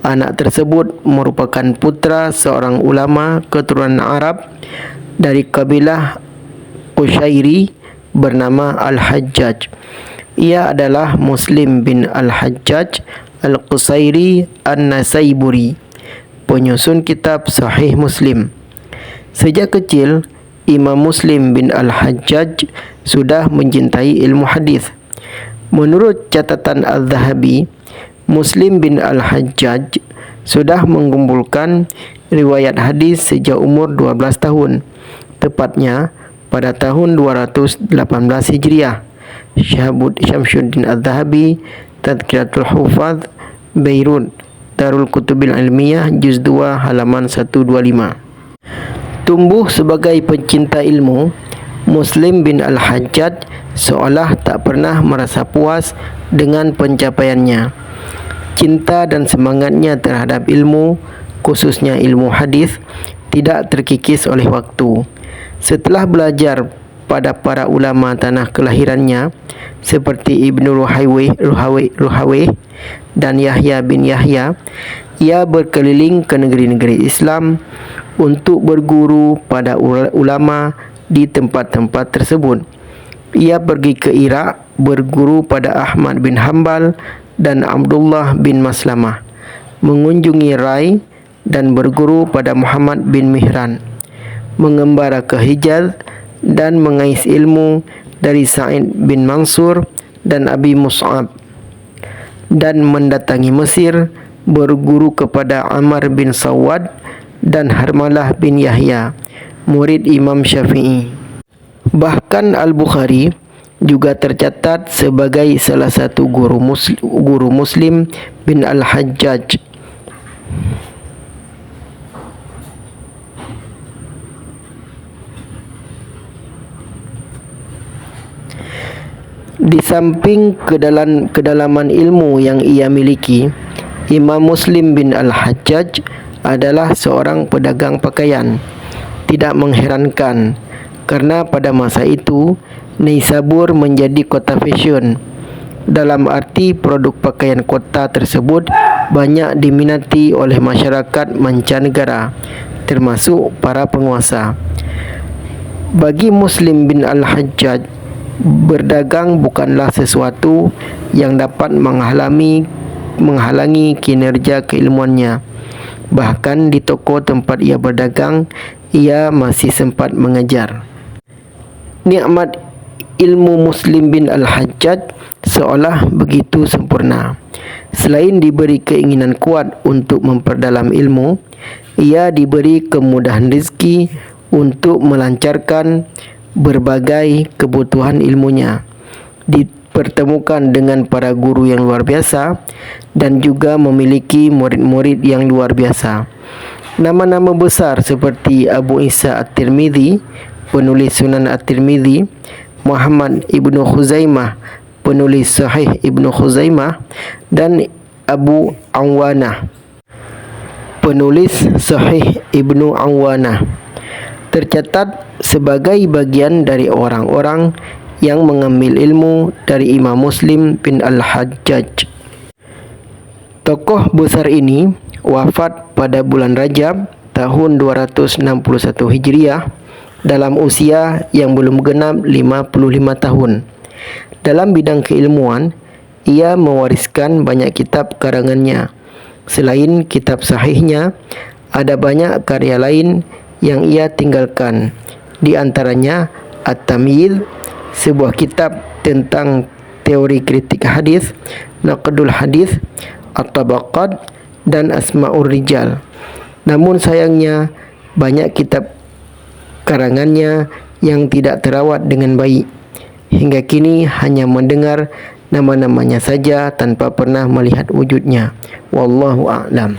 Anak tersebut merupakan putra seorang ulama keturunan Arab dari kabilah Qushairi bernama Al-Hajjaj. Ia adalah Muslim bin Al-Hajjaj Al-Qusairi An-Nasaiburi, penyusun kitab Sahih Muslim. Sejak kecil, Imam Muslim bin Al-Hajjaj sudah mencintai ilmu hadis. Menurut catatan Al-Zahabi, Muslim bin Al-Hajjaj sudah mengumpulkan riwayat hadis sejak umur 12 tahun, tepatnya pada tahun 218 Hijriah. Syamsuddin Al-Zahabi, Tadhkiratul Hufadz, Beirut, Darul Kutubil Ilmiyah, Juz 2, halaman 125. Tumbuh sebagai pencinta ilmu, Muslim bin Al-Hajjaj seolah tak pernah merasa puas dengan pencapaiannya. Cinta dan semangatnya terhadap ilmu, khususnya ilmu hadis, tidak terkikis oleh waktu. Setelah belajar pada para ulama tanah kelahirannya seperti Ibnu Ruhawayh dan Yahya bin Yahya, ia berkeliling ke negeri-negeri Islam untuk berguru pada ulama di tempat-tempat tersebut. Ia pergi ke Irak berguru pada Ahmad bin Hanbal dan Abdullah bin Maslamah, mengunjungi Rai dan berguru pada Muhammad bin Mihran, mengembara ke Hijaz dan mengais ilmu dari Sa'id bin Mansur dan Abi Mus'ab, dan mendatangi Mesir berguru kepada Amr bin Sawad dan Harmalah bin Yahya, murid Imam Syafi'i. Bahkan Al-Bukhari juga tercatat sebagai salah satu guru Muslim bin Al-Hajjaj. Di samping kedalaman ilmu yang ia miliki, Imam Muslim bin Al-Hajjaj adalah seorang pedagang pakaian. Tidak mengherankan karena pada masa itu Naisabur menjadi kota fashion. Dalam arti produk pakaian kota tersebut banyak diminati oleh masyarakat mancanegara, termasuk para penguasa. Bagi Muslim bin Al-Hajjaj, berdagang bukanlah sesuatu yang dapat menghalangi kinerja keilmuannya. Bahkan di toko tempat ia berdagang, ia masih sempat mengajar. Nikmat ilmu Muslim bin Al-Hajjaj seolah begitu sempurna. Selain diberi keinginan kuat untuk memperdalam ilmu, ia diberi kemudahan rezeki untuk melancarkan berbagai kebutuhan ilmunya. Dipertemukan dengan para guru yang luar biasa dan juga memiliki murid-murid yang luar biasa. Nama-nama besar seperti Abu Isa At-Tirmidzi, penulis Sunan At-Tirmidzi, Muhammad Ibnu Khuzaimah, penulis Sahih Ibnu Khuzaimah, dan Abu Awanah, penulis Sahih Ibnu Awanah, tercatat sebagai bagian dari orang-orang yang mengambil ilmu dari Imam Muslim bin Al-Hajjaj. Tokoh besar ini wafat pada bulan Rajab tahun 261 Hijriah dalam usia yang belum genap 55 tahun. Dalam bidang keilmuan, ia mewariskan banyak kitab karangannya. Selain kitab sahihnya, ada banyak karya lain yang ia tinggalkan. Di antaranya At-Tamyiz, sebuah kitab tentang teori kritik hadis, Naqdul Hadis, At-Tabaqat, dan Asma'ur Rijal. Namun sayangnya, banyak kitab karangannya yang tidak terawat dengan baik. Hingga kini hanya mendengar nama-namanya saja tanpa pernah melihat wujudnya. Wallahu a'lam.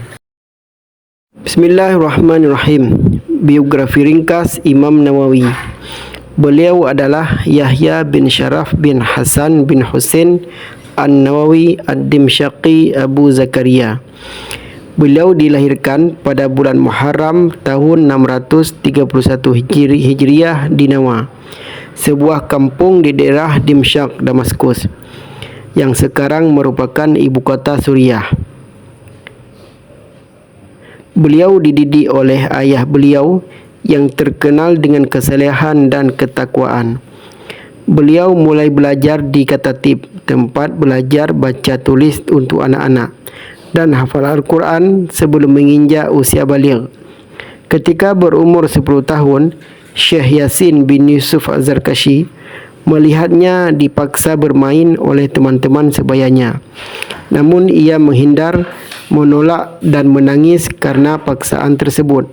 Bismillahirrahmanirrahim. Biografi ringkas Imam Nawawi. Beliau adalah Yahya bin Syaraf bin Hasan bin Husain An-Nawawi Ad-Dimsyaqi Abu Zakaria. Beliau dilahirkan pada bulan Muharram tahun 631 Hijriah di Nawa, sebuah kampung di daerah Dimsyaq, Damaskus, yang sekarang merupakan ibu kota Suriah. Beliau dididik oleh ayah beliau yang terkenal dengan kesalehan dan ketakwaan. Beliau mulai belajar di Katatib, tempat belajar baca tulis untuk anak-anak, dan hafal Al-Quran sebelum menginjak usia baligh. Ketika berumur 10 tahun, Syekh Yasin bin Yusuf Az-Zarkashi melihatnya dipaksa bermain oleh teman-teman sebayanya. Namun ia menghindar, menolak dan menangis karena paksaan tersebut.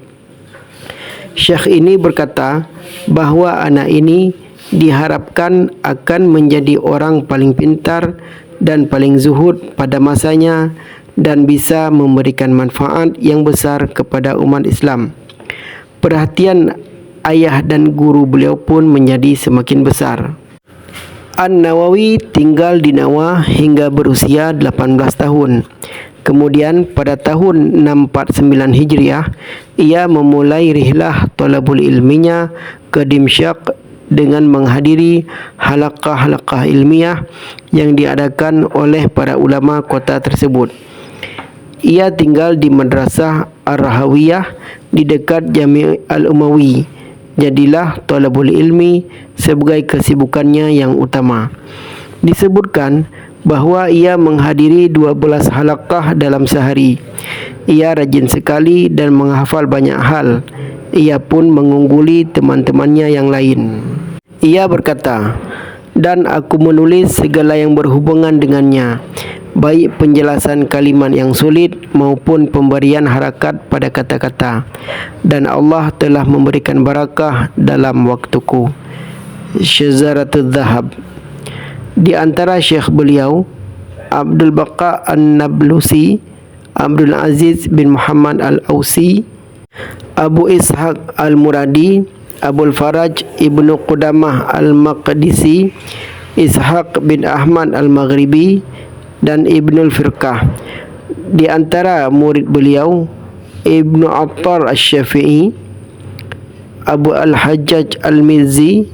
Syekh ini berkata bahawa anak ini diharapkan akan menjadi orang paling pintar dan paling zuhud pada masanya dan bisa memberikan manfaat yang besar kepada umat Islam. Perhatian ayah dan guru beliau pun menjadi semakin besar. An-Nawawi tinggal di Nawa hingga berusia 18 tahun. Kemudian pada tahun 649 Hijriah, ia memulai rihlah thalabul ilminya ke Dimsyaq dengan menghadiri halaqah-halaqah ilmiah yang diadakan oleh para ulama kota tersebut. Ia tinggal di Madrasah Ar-Rahawiyah di dekat Jami' Al-Umawi. Jadilah thalabul ilmi sebagai kesibukannya yang utama. Disebutkan bahawa ia menghadiri 12 halaqah dalam sehari. Ia rajin sekali dan menghafal banyak hal. Ia pun mengungguli teman-temannya yang lain. Ia berkata, "Dan aku menulis segala yang berhubungan dengannya, baik penjelasan kalimat yang sulit maupun pemberian harakat pada kata-kata, dan Allah telah memberikan barakah dalam waktuku." Syazaratul Zahab. Di antara syekh beliau, Abdul Baqa An-Nablusi, Abdul Aziz bin Muhammad Al-Ausi, Abu Ishaq Al-Muradi, Abul Faraj Ibnu Qudamah Al-Maqdisi, Ishaq bin Ahmad Al-Maghribi, dan Ibnul Firqah. Di antara murid beliau, Ibnu Attar Asy-Syafi'i, Abu Al-Hajjaj Al-Mizzi,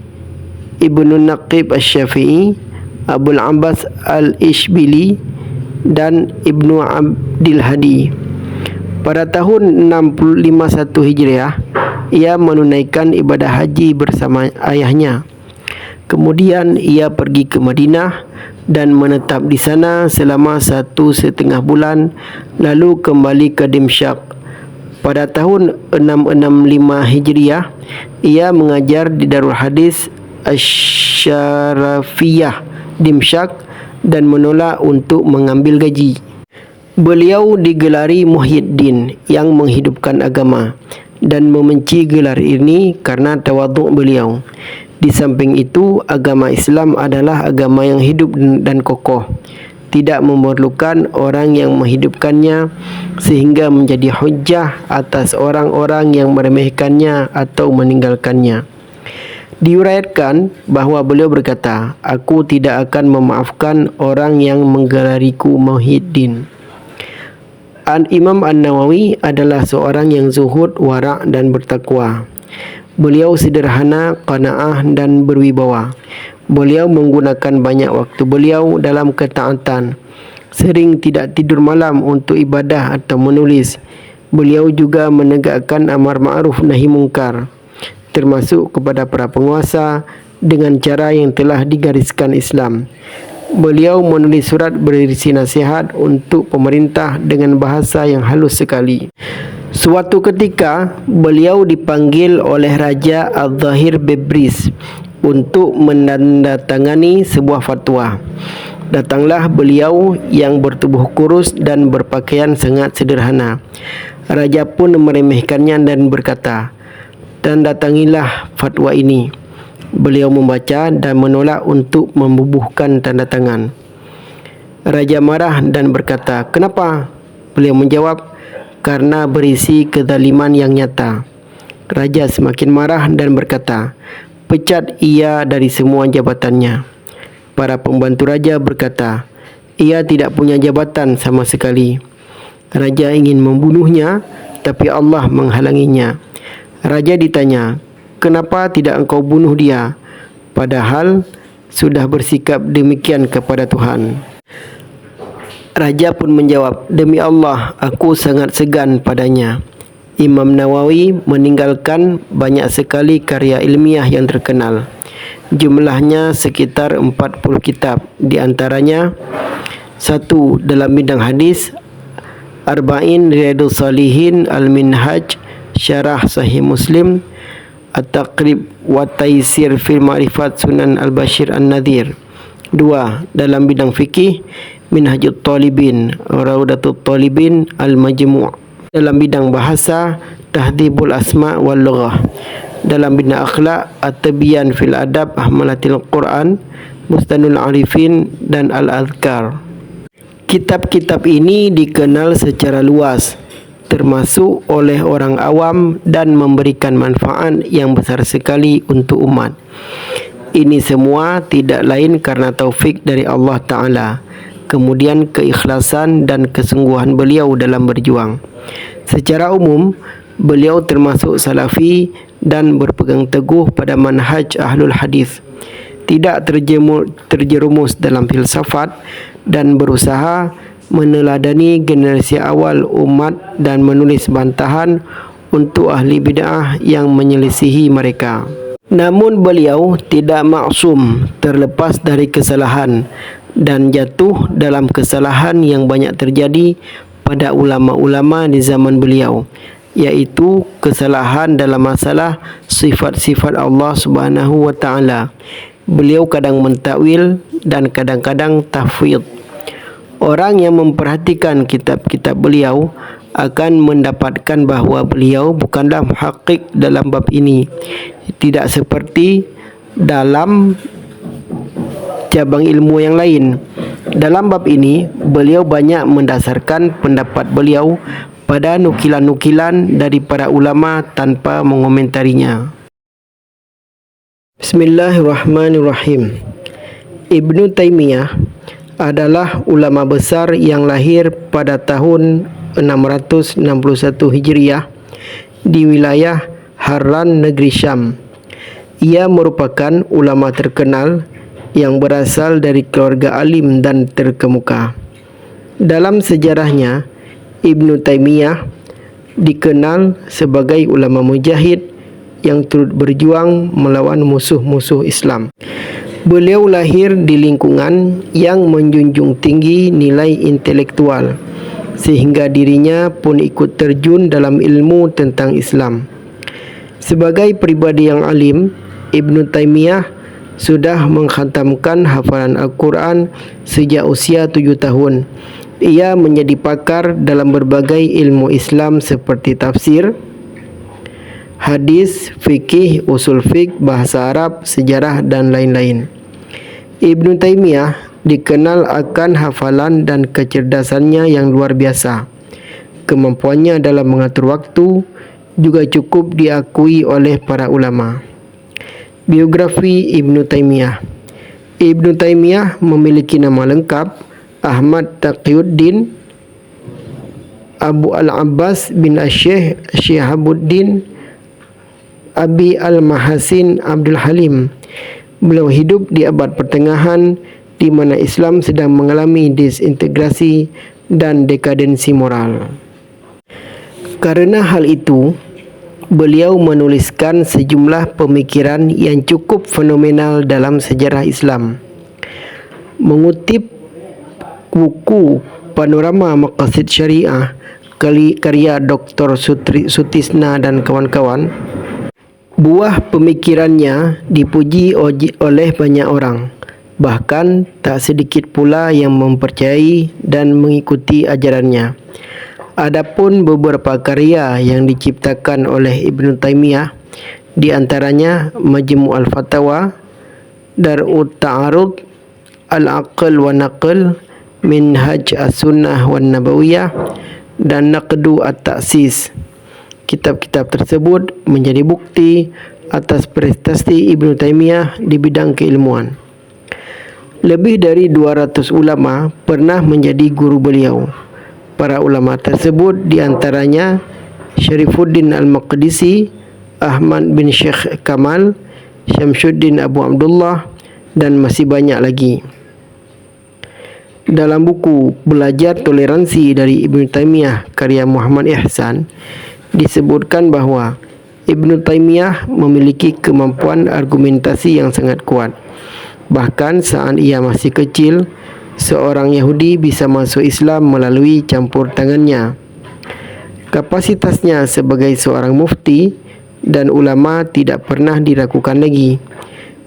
Ibnu Naqib Asy-Syafi'i, Abul Abbas Al-Ishbili, dan Ibnu Abdil Hadi. Pada tahun 651 Hijriah, ia menunaikan ibadah haji bersama ayahnya. Kemudian ia pergi ke Madinah dan menetap di sana selama 1,5 bulan, lalu kembali ke Dimsyaq. Pada tahun 665 Hijriah, ia mengajar di Darul Hadis Asy-Syarafiyah Dimsyaq dan menolak untuk mengambil gaji. Beliau digelari Muhyiddin yang menghidupkan agama dan membenci gelar ini karena tawaduk beliau. Di samping itu, agama Islam adalah agama yang hidup dan kokoh, tidak memerlukan orang yang menghidupkannya sehingga menjadi hujjah atas orang-orang yang meremehkannya atau meninggalkannya. Diuraikan bahawa beliau berkata, "Aku tidak akan memaafkan orang yang menggelariku Muhyiddin." Imam An-Nawawi adalah seorang yang zuhud, wara' dan bertakwa. Beliau sederhana, qanaah dan berwibawa. Beliau menggunakan banyak waktu beliau dalam ketaatan. Sering tidak tidur malam untuk ibadah atau menulis. Beliau juga menegakkan amar ma'ruf nahi mungkar, termasuk kepada para penguasa dengan cara yang telah digariskan Islam. Beliau menulis surat berisi nasihat untuk pemerintah dengan bahasa yang halus sekali. Suatu ketika, beliau dipanggil oleh Raja Al-Zahir Bebris untuk menandatangani sebuah fatwa. Datanglah beliau yang bertubuh kurus dan berpakaian sangat sederhana. Raja pun meremehkannya dan berkata, "Tandatangilah fatwa ini." Beliau membaca dan menolak untuk membubuhkan tanda tangan. Raja marah dan berkata, "Kenapa?" Beliau menjawab, "Karena berisi kezaliman yang nyata." Raja semakin marah dan berkata, "Pecat ia dari semua jabatannya." Para pembantu raja berkata, "Ia tidak punya jabatan sama sekali." Raja ingin membunuhnya, tapi Allah menghalanginya. Raja ditanya, "Kenapa tidak engkau bunuh dia, padahal sudah bersikap demikian kepada Tuhan?" Raja pun menjawab, "Demi Allah, aku sangat segan padanya." Imam Nawawi meninggalkan banyak sekali karya ilmiah yang terkenal. Jumlahnya sekitar 40 kitab. Di antaranya 1. Dalam bidang hadis, Arba'in Riyadus Salihin, Al-Minhaj, Syarah Sahih Muslim, At-Taqrib wa Taisir fil Ma'rifat Sunan Al-Bashir An-Nadhir. 2. Dalam bidang fikih, Minhajut Talibin, Raudatut Talibin, Al-Majmu'. Dalam bidang bahasa, Tahdhibul Asma' wal Lughah. Dalam bidang akhlak, At-Tibyan fil Adab, Ahmalatil Quran, Bustanul Arifin dan Al-Adhkar. Kitab-kitab ini dikenal secara luas, termasuk oleh orang awam, dan memberikan manfaat yang besar sekali untuk umat. Ini semua tidak lain karena taufik dari Allah Ta'ala, kemudian keikhlasan dan kesungguhan beliau dalam berjuang. Secara umum, beliau termasuk salafi dan berpegang teguh pada manhaj ahlul hadis, tidak terjerumus dalam filsafat, dan berusaha meneladani generasi awal umat dan menulis bantahan untuk ahli bid'ah yang menyelisihi mereka. Namun beliau tidak maksum, terlepas dari kesalahan, dan jatuh dalam kesalahan yang banyak terjadi pada ulama-ulama di zaman beliau, yaitu kesalahan dalam masalah sifat-sifat Allah Subhanahu wa Ta'ala. Beliau kadang mentakwil dan kadang-kadang tafwid. Orang yang memperhatikan kitab-kitab beliau akan mendapatkan bahawa beliau bukanlah muhaqqiq dalam bab ini, tidak seperti dalam cabang ilmu yang lain. Dalam bab ini, beliau banyak mendasarkan pendapat beliau pada nukilan-nukilan dari para ulama tanpa mengomentarinya. Bismillahirrahmanirrahim. Ibnu Taimiyah adalah ulama besar yang lahir pada tahun 661 Hijriah di wilayah Harran, negeri Syam. Ia merupakan ulama terkenal yang berasal dari keluarga alim dan terkemuka. Dalam sejarahnya, Ibnu Taimiyah dikenal sebagai ulama mujahid yang turut berjuang melawan musuh-musuh Islam. Beliau lahir di lingkungan yang menjunjung tinggi nilai intelektual, sehingga dirinya pun ikut terjun dalam ilmu tentang Islam. Sebagai pribadi yang alim, Ibnu Taimiyah sudah mengkhatamkan hafalan Al-Quran sejak usia 7 tahun. Ia menjadi pakar dalam berbagai ilmu Islam seperti tafsir, hadis, fikih, usul fiqh, bahasa Arab, sejarah dan lain-lain. Ibnu Taimiyah dikenal akan hafalan dan kecerdasannya yang luar biasa. Kemampuannya dalam mengatur waktu juga cukup diakui oleh para ulama. Biografi Ibnu Taimiyah. Ibnu Taimiyah memiliki nama lengkap Ahmad Taqiyuddin Abu Al-Abbas bin Syekh Syihabuddin Abi Al-Mahasin Abdul Halim. Beliau hidup di abad pertengahan di mana Islam sedang mengalami disintegrasi dan dekadensi moral. Karena hal itu, beliau menuliskan sejumlah pemikiran yang cukup fenomenal dalam sejarah Islam. Mengutip buku Panorama Maqasid Syariah karya Dr. Sutisna dan kawan-kawan, buah pemikirannya dipuji oleh banyak orang. Bahkan tak sedikit pula yang mempercayai dan mengikuti ajarannya. Adapun beberapa karya yang diciptakan oleh Ibnu Taimiyah, di antaranya Majmu' al-Fatawa, Dar'ut Ta'arud, Al-Aql wa Naql, Minhaj as-Sunnah wan Nabawiyah, dan Naqdu at-Ta'sis. Kitab-kitab tersebut menjadi bukti atas prestasi Ibnu Taimiyah di bidang keilmuan. Lebih dari 200 ulama pernah menjadi guru beliau. Para ulama tersebut diantaranya Syarifuddin Al-Maqdisi, Ahmad bin Syekh Kamal, Syamsuddin Abu Abdullah, dan masih banyak lagi. Dalam buku Belajar Toleransi dari Ibnu Taimiyah karya Muhammad Ihsan, disebutkan bahwa Ibnu Taimiyah memiliki kemampuan argumentasi yang sangat kuat. Bahkan saat ia masih kecil, seorang Yahudi bisa masuk Islam melalui campur tangannya. Kapasitasnya sebagai seorang mufti dan ulama tidak pernah diragukan lagi.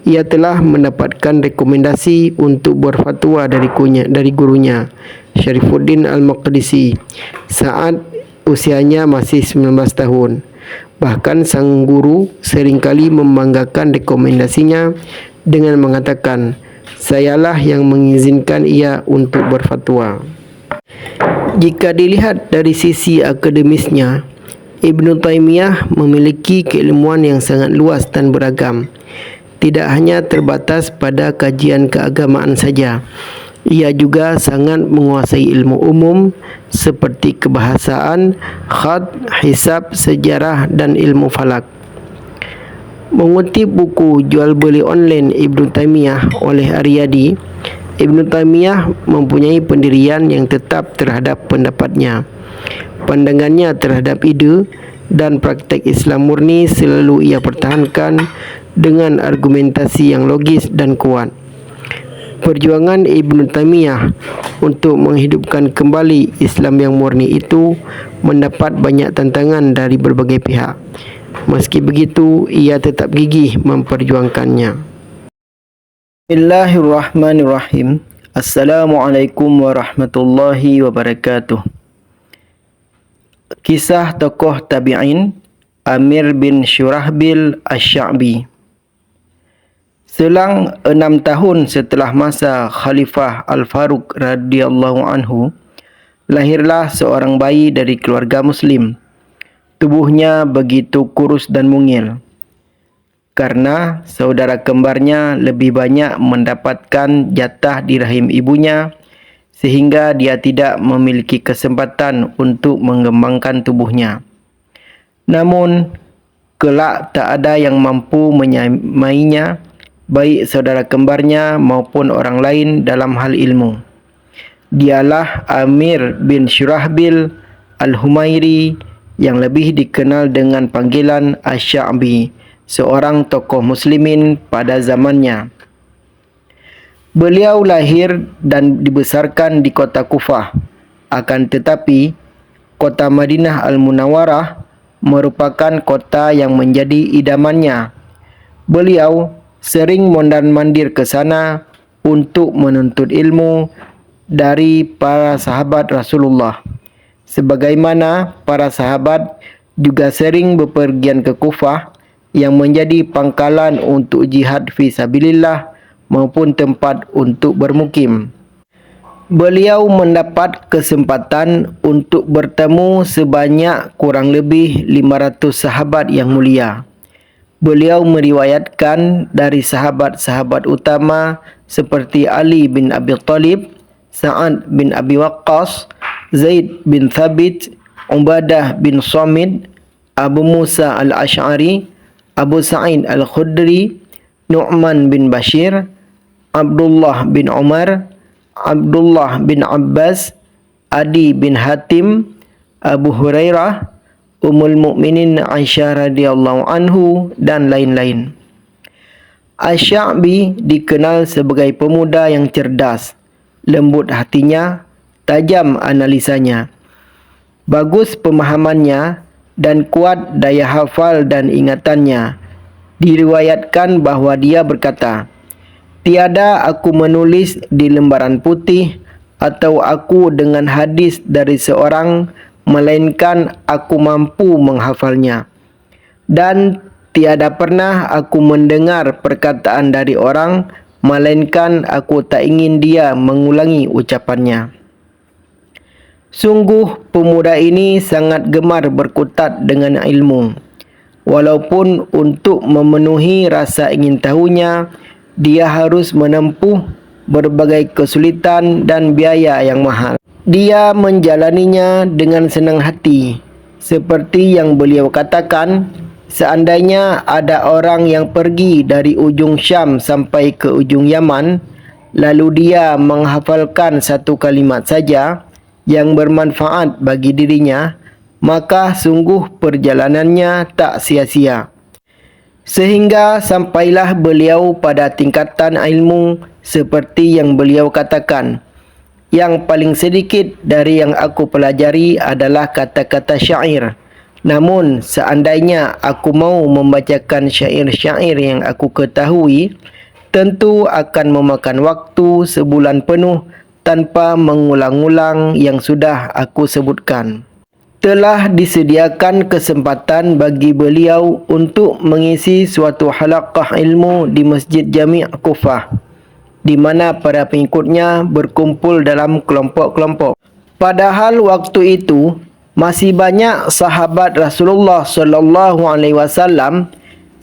Ia telah mendapatkan rekomendasi untuk berfatwa dari gurunya, Syarifuddin Al-Maqdisi, saat usianya masih 19 tahun. Bahkan sang guru seringkali membanggakan rekomendasinya dengan mengatakan, "Sayalah yang mengizinkan ia untuk berfatwa." Jika dilihat dari sisi akademisnya, Ibnu Taimiyah memiliki keilmuan yang sangat luas dan beragam. Tidak hanya terbatas pada kajian keagamaan saja, ia juga sangat menguasai ilmu umum seperti kebahasaan, khat, hisab, sejarah, dan ilmu falak. Mengutip buku Jual Beli Online Ibnu Taimiyah oleh Aryadi, Ibnu Taimiyah mempunyai pendirian yang tetap terhadap pendapatnya. Pandangannya terhadap ide dan praktek Islam murni selalu ia pertahankan dengan argumentasi yang logis dan kuat. Perjuangan Ibnu Taimiyah untuk menghidupkan kembali Islam yang murni itu mendapat banyak tantangan dari berbagai pihak. Meski begitu, ia tetap gigih memperjuangkannya. Bismillahirrahmanirrahim. Assalamualaikum warahmatullahi wabarakatuh. Kisah tokoh tabi'in Amir bin Syurahbil Asy-Sya'bi. Selang 6 tahun setelah masa Khalifah Al-Faruq radhiyallahu anhu, lahirlah seorang bayi dari keluarga Muslim. Tubuhnya begitu kurus dan mungil, karena saudara kembarnya lebih banyak mendapatkan jatah di rahim ibunya, sehingga dia tidak memiliki kesempatan untuk mengembangkan tubuhnya. Namun, kelak tak ada yang mampu menyamainya, baik saudara kembarnya maupun orang lain dalam hal ilmu. Dialah Amir bin Syurahbil Al-Humairi yang lebih dikenal dengan panggilan Asy-Sya'bi, seorang tokoh muslimin pada zamannya. Beliau lahir dan dibesarkan di kota Kufah. Akan tetapi, kota Madinah Al-Munawwarah merupakan kota yang menjadi idamannya. Beliau sering mondar-mandir ke sana untuk menuntut ilmu dari para sahabat Rasulullah. Sebagaimana para sahabat juga sering bepergian ke Kufah yang menjadi pangkalan untuk jihad fi sabilillah maupun tempat untuk bermukim. Beliau mendapat kesempatan untuk bertemu sebanyak kurang lebih 500 sahabat yang mulia. Beliau meriwayatkan dari sahabat-sahabat utama seperti Ali bin Abi Thalib, Sa'ad bin Abi Waqqas, Zaid bin Thabit, Ubadah bin Samit, Abu Musa al-Ash'ari, Abu Sa'id al-Khudri, Nu'man bin Bashir, Abdullah bin Umar, Abdullah bin Abbas, Adi bin Hatim, Abu Hurairah, Ummul Mukminin Aisyah radhiyallahu anhu dan lain-lain. Asy-Sya'bi dikenal sebagai pemuda yang cerdas, lembut hatinya, tajam analisanya, bagus pemahamannya dan kuat daya hafal dan ingatannya. Diriwayatkan bahawa dia berkata, "Tiada aku menulis di lembaran putih atau aku dengan hadis dari seorang, melainkan aku mampu menghafalnya. Dan tiada pernah aku mendengar perkataan dari orang, melainkan aku tak ingin dia mengulangi ucapannya." Sungguh pemuda ini sangat gemar berkutat dengan ilmu. Walaupun untuk memenuhi rasa ingin tahunya, dia harus menempuh berbagai kesulitan dan biaya yang mahal. Dia menjalaninya dengan senang hati. Seperti yang beliau katakan, seandainya ada orang yang pergi dari ujung Syam sampai ke ujung Yaman, lalu dia menghafalkan satu kalimat saja yang bermanfaat bagi dirinya, maka sungguh perjalanannya tak sia-sia. Sehingga sampailah beliau pada tingkatan ilmu seperti yang beliau katakan, "Yang paling sedikit dari yang aku pelajari adalah kata-kata syair. Namun seandainya aku mau membacakan syair-syair yang aku ketahui, tentu akan memakan waktu sebulan penuh tanpa mengulang-ulang yang sudah aku sebutkan." Telah disediakan kesempatan bagi beliau untuk mengisi suatu halaqah ilmu di Masjid Jami' Kufah, di mana para pengikutnya berkumpul dalam kelompok-kelompok. Padahal waktu itu masih banyak sahabat Rasulullah sallallahu alaihi wasallam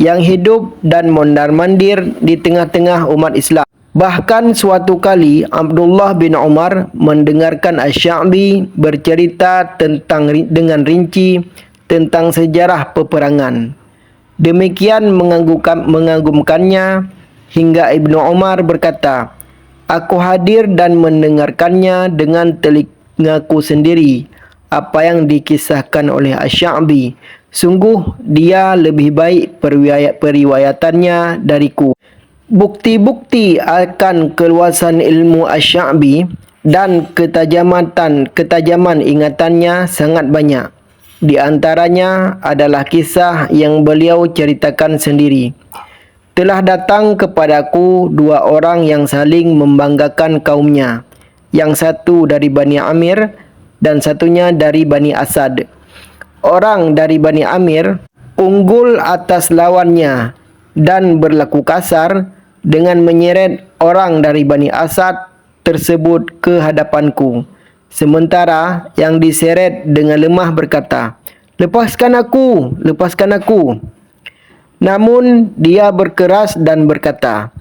yang hidup dan mondar-mandir di tengah-tengah umat Islam. Bahkan suatu kali Abdullah bin Umar mendengarkan Asy-Sya'bi bercerita dengan rinci tentang sejarah peperangan. Demikian mengagumkannya hingga Ibnu Umar berkata, "Aku hadir dan mendengarkannya dengan telingaku sendiri apa yang dikisahkan oleh Asy-Sya'bi. Sungguh dia lebih baik periwayatannya dariku." Bukti-bukti akan keluasan ilmu Asy-Sya'bi dan ketajaman ingatannya sangat banyak. Di antaranya adalah kisah yang beliau ceritakan sendiri. "Telah datang kepadaku dua orang yang saling membanggakan kaumnya. Yang satu dari Bani Amir dan satunya dari Bani Asad. Orang dari Bani Amir unggul atas lawannya dan berlaku kasar dengan menyeret orang dari Bani Asad tersebut ke hadapanku. Sementara yang diseret dengan lemah berkata, 'Lepaskan aku, lepaskan aku.' Namun dia berkeras dan berkata,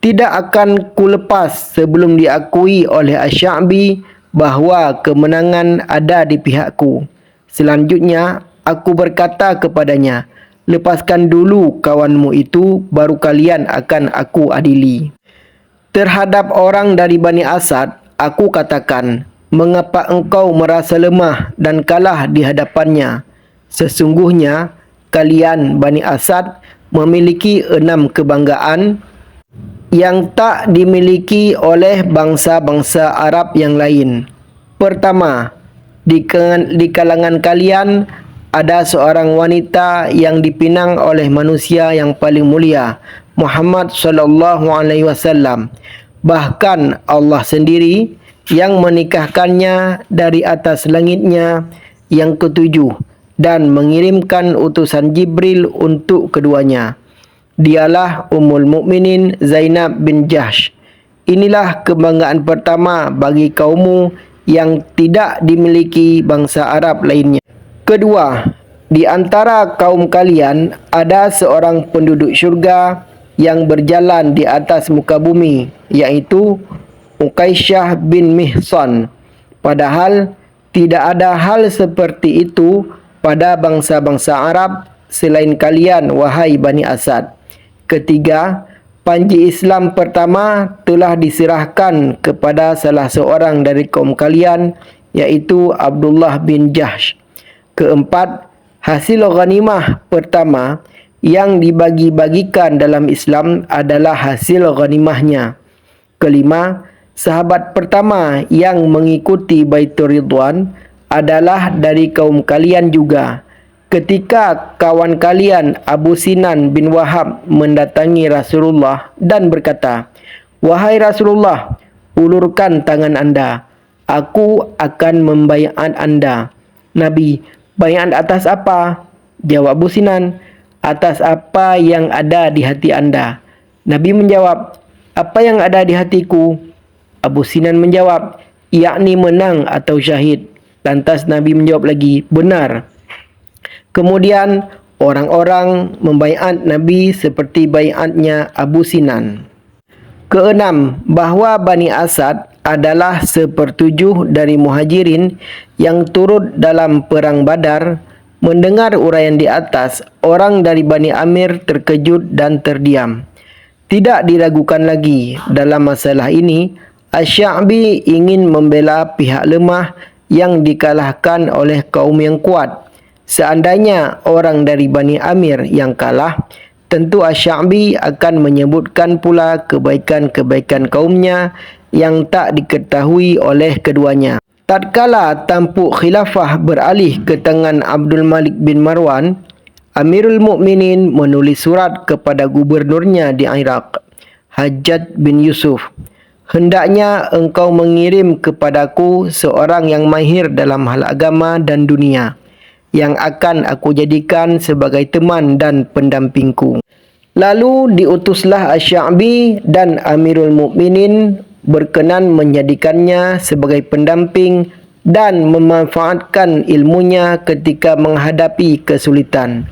'Tidak akan kulepas sebelum diakui oleh Asy-Sya'bi bahawa kemenangan ada di pihakku.' Selanjutnya aku berkata kepadanya, 'Lepaskan dulu kawanmu itu, baru kalian akan aku adili.' Terhadap orang dari Bani Asad, aku katakan, 'Mengapa engkau merasa lemah dan kalah di hadapannya? Sesungguhnya kalian Bani Asad memiliki 6 kebanggaan yang tak dimiliki oleh bangsa-bangsa Arab yang lain. Pertama, di kalangan kalian ada seorang wanita yang dipinang oleh manusia yang paling mulia, Muhammad sallallahu alaihi wasallam. Bahkan Allah sendiri yang menikahkannya dari atas langitnya yang ketujuh dan mengirimkan utusan Jibril untuk keduanya. Dialah Ummul Mukminin Zainab bin Jahsh. Inilah kebanggaan pertama bagi kaummu yang tidak dimiliki bangsa Arab lainnya. Kedua, di antara kaum kalian ada seorang penduduk syurga yang berjalan di atas muka bumi, yaitu Uqaisyah bin Mihsan. Padahal tidak ada hal seperti itu pada bangsa-bangsa Arab selain kalian, wahai Bani Asad. Ketiga, panji Islam pertama telah diserahkan kepada salah seorang dari kaum kalian, yaitu Abdullah bin Jahsh. Keempat, hasil ghanimah pertama yang dibagi-bagikan dalam Islam adalah hasil ghanimahnya. Kelima, sahabat pertama yang mengikuti Baitur Ridwan adalah dari kaum kalian juga. Ketika kawan kalian Abu Sinan bin Wahab mendatangi Rasulullah dan berkata, "Wahai Rasulullah, ulurkan tangan anda. Aku akan membaiat anda." Nabi, "Baiat atas apa?" Jawab Abu Sinan, "Atas apa yang ada di hati anda." Nabi menjawab, "Apa yang ada di hatiku?" Abu Sinan menjawab, "Yakni menang atau syahid." Lantas Nabi menjawab lagi, "Benar." Kemudian orang-orang membaiat Nabi seperti baiatnya Abu Sinan. Keenam, bahawa Bani Asad adalah sepertujuh dari muhajirin yang turut dalam perang Badar. Mendengar uraian di atas, orang dari Bani Amir terkejut dan terdiam. Tidak diragukan lagi dalam masalah ini, Asy-Sya'bi ingin membela pihak lemah yang dikalahkan oleh kaum yang kuat. Seandainya orang dari Bani Amir yang kalah, tentu Asy-Sya'bi akan menyebutkan pula kebaikan-kebaikan kaumnya yang tak diketahui oleh keduanya. Tatkala tampuk khilafah beralih ke tangan Abdul Malik bin Marwan, Amirul Mukminin menulis surat kepada gubernurnya di Iraq, Hajjaj bin Yusuf. "Hendaknya engkau mengirim kepadaku seorang yang mahir dalam hal agama dan dunia, yang akan aku jadikan sebagai teman dan pendampingku." Lalu diutuslah Asy-Sya'bi dan Amirul Mukminin berkenan menjadikannya sebagai pendamping dan memanfaatkan ilmunya ketika menghadapi kesulitan,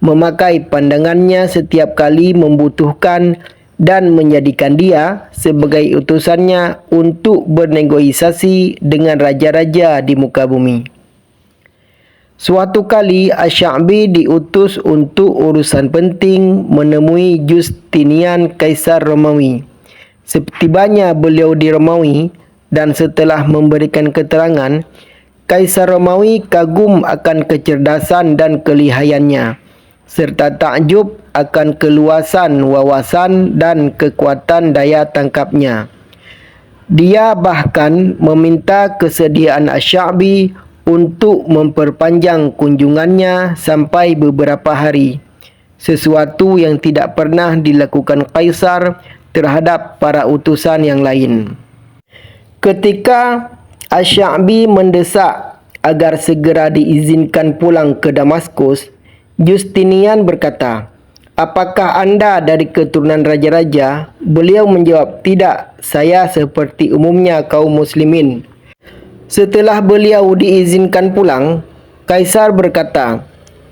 memakai pandangannya setiap kali membutuhkan, dan menjadikan dia sebagai utusannya untuk bernegosiasi dengan raja-raja di muka bumi. Suatu kali Asy-Sya'bi diutus untuk urusan penting menemui Justinian Kaisar Romawi. Setibanya beliau di Romawi dan setelah memberikan keterangan, Kaisar Romawi kagum akan kecerdasan dan kelihayannya, serta takjub akan keluasan wawasan dan kekuatan daya tangkapnya. Dia bahkan meminta kesediaan Asy-Sya'bi untuk memperpanjang kunjungannya sampai beberapa hari, sesuatu yang tidak pernah dilakukan Kaisar terhadap para utusan yang lain. Ketika Asy-Sya'bi mendesak agar segera diizinkan pulang ke Damaskus, Justinian berkata, "Apakah anda dari keturunan raja-raja?" Beliau menjawab, "Tidak, saya seperti umumnya kaum muslimin." Setelah beliau diizinkan pulang, Kaisar berkata,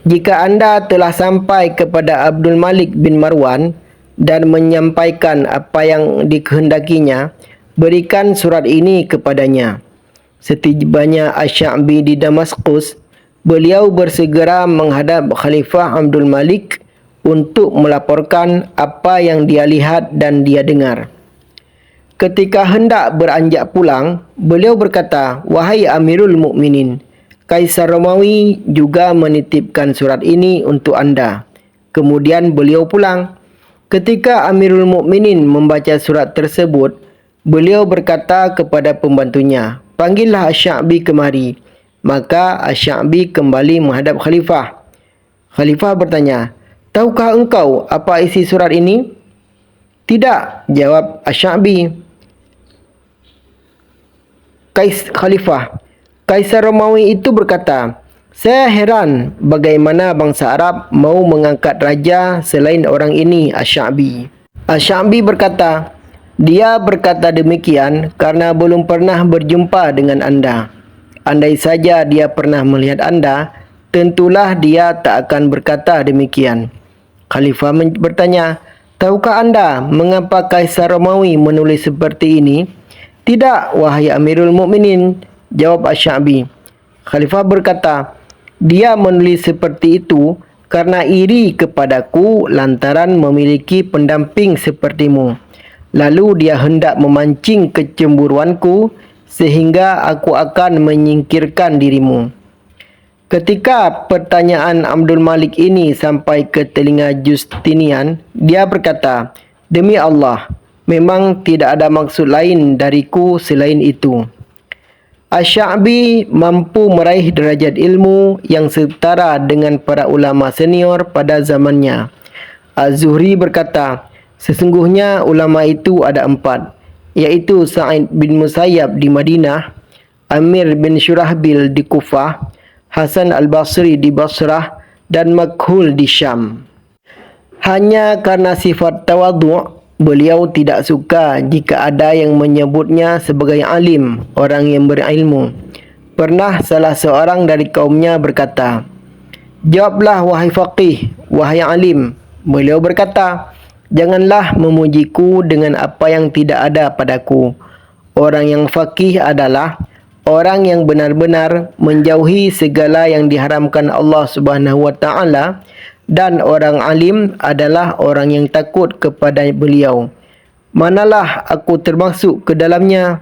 "Jika anda telah sampai kepada Abdul Malik bin Marwan dan menyampaikan apa yang dikehendakinya, berikan surat ini kepadanya." Setibanya Asy-Sya'bi di Damaskus, beliau bersegera menghadap Khalifah Abdul Malik untuk melaporkan apa yang dia lihat dan dia dengar. Ketika hendak beranjak pulang, beliau berkata, "Wahai Amirul Mukminin, Kaisar Romawi juga menitipkan surat ini untuk anda." Kemudian beliau pulang. Ketika Amirul Mukminin membaca surat tersebut, beliau berkata kepada pembantunya, "Panggillah Asy-Sya'bi kemari." Maka Asy-Sya'bi kembali menghadap Khalifah. Khalifah bertanya, "Tahukah engkau apa isi surat ini?" Tidak, jawab Asy-Sya'bi. Khalifah Kaisar Romawi itu berkata, saya heran bagaimana bangsa Arab mau mengangkat raja selain orang ini, Asy-Sya'bi. Asy-Sya'bi berkata, dia berkata demikian karena belum pernah berjumpa dengan anda. Andai saja dia pernah melihat anda, tentulah dia tak akan berkata demikian. Khalifah bertanya, tahukah anda mengapa Kaisar Romawi menulis seperti ini? Tidak, wahai Amirul Mukminin, jawab Asy-Sya'bi. Khalifah berkata, dia menulis seperti itu karena iri kepadaku lantaran memiliki pendamping sepertimu. Lalu dia hendak memancing kecemburuanku sehingga aku akan menyingkirkan dirimu. Ketika pertanyaan Abdul Malik ini sampai ke telinga Justinian, dia berkata, demi Allah, memang tidak ada maksud lain dariku selain itu. Asy-Sya'bi mampu meraih derajat ilmu yang setara dengan para ulama senior pada zamannya. Az-Zuhri berkata, sesungguhnya ulama itu ada 4, iaitu Sa'id bin Musayyab di Madinah, Amir bin Syurahbil di Kufah, Hasan al-Basri di Basrah, dan Makhul di Syam. Hanya karena sifat tawadhu', beliau tidak suka jika ada yang menyebutnya sebagai alim, orang yang berilmu. Pernah salah seorang dari kaumnya berkata, jawablah wahai faqih, wahai alim. Beliau berkata, janganlah memujiku dengan apa yang tidak ada padaku. Orang yang faqih adalah orang yang benar-benar menjauhi segala yang diharamkan Allah Subhanahu wa taala, dan orang alim adalah orang yang takut kepada beliau. Manalah aku termasuk ke dalamnya?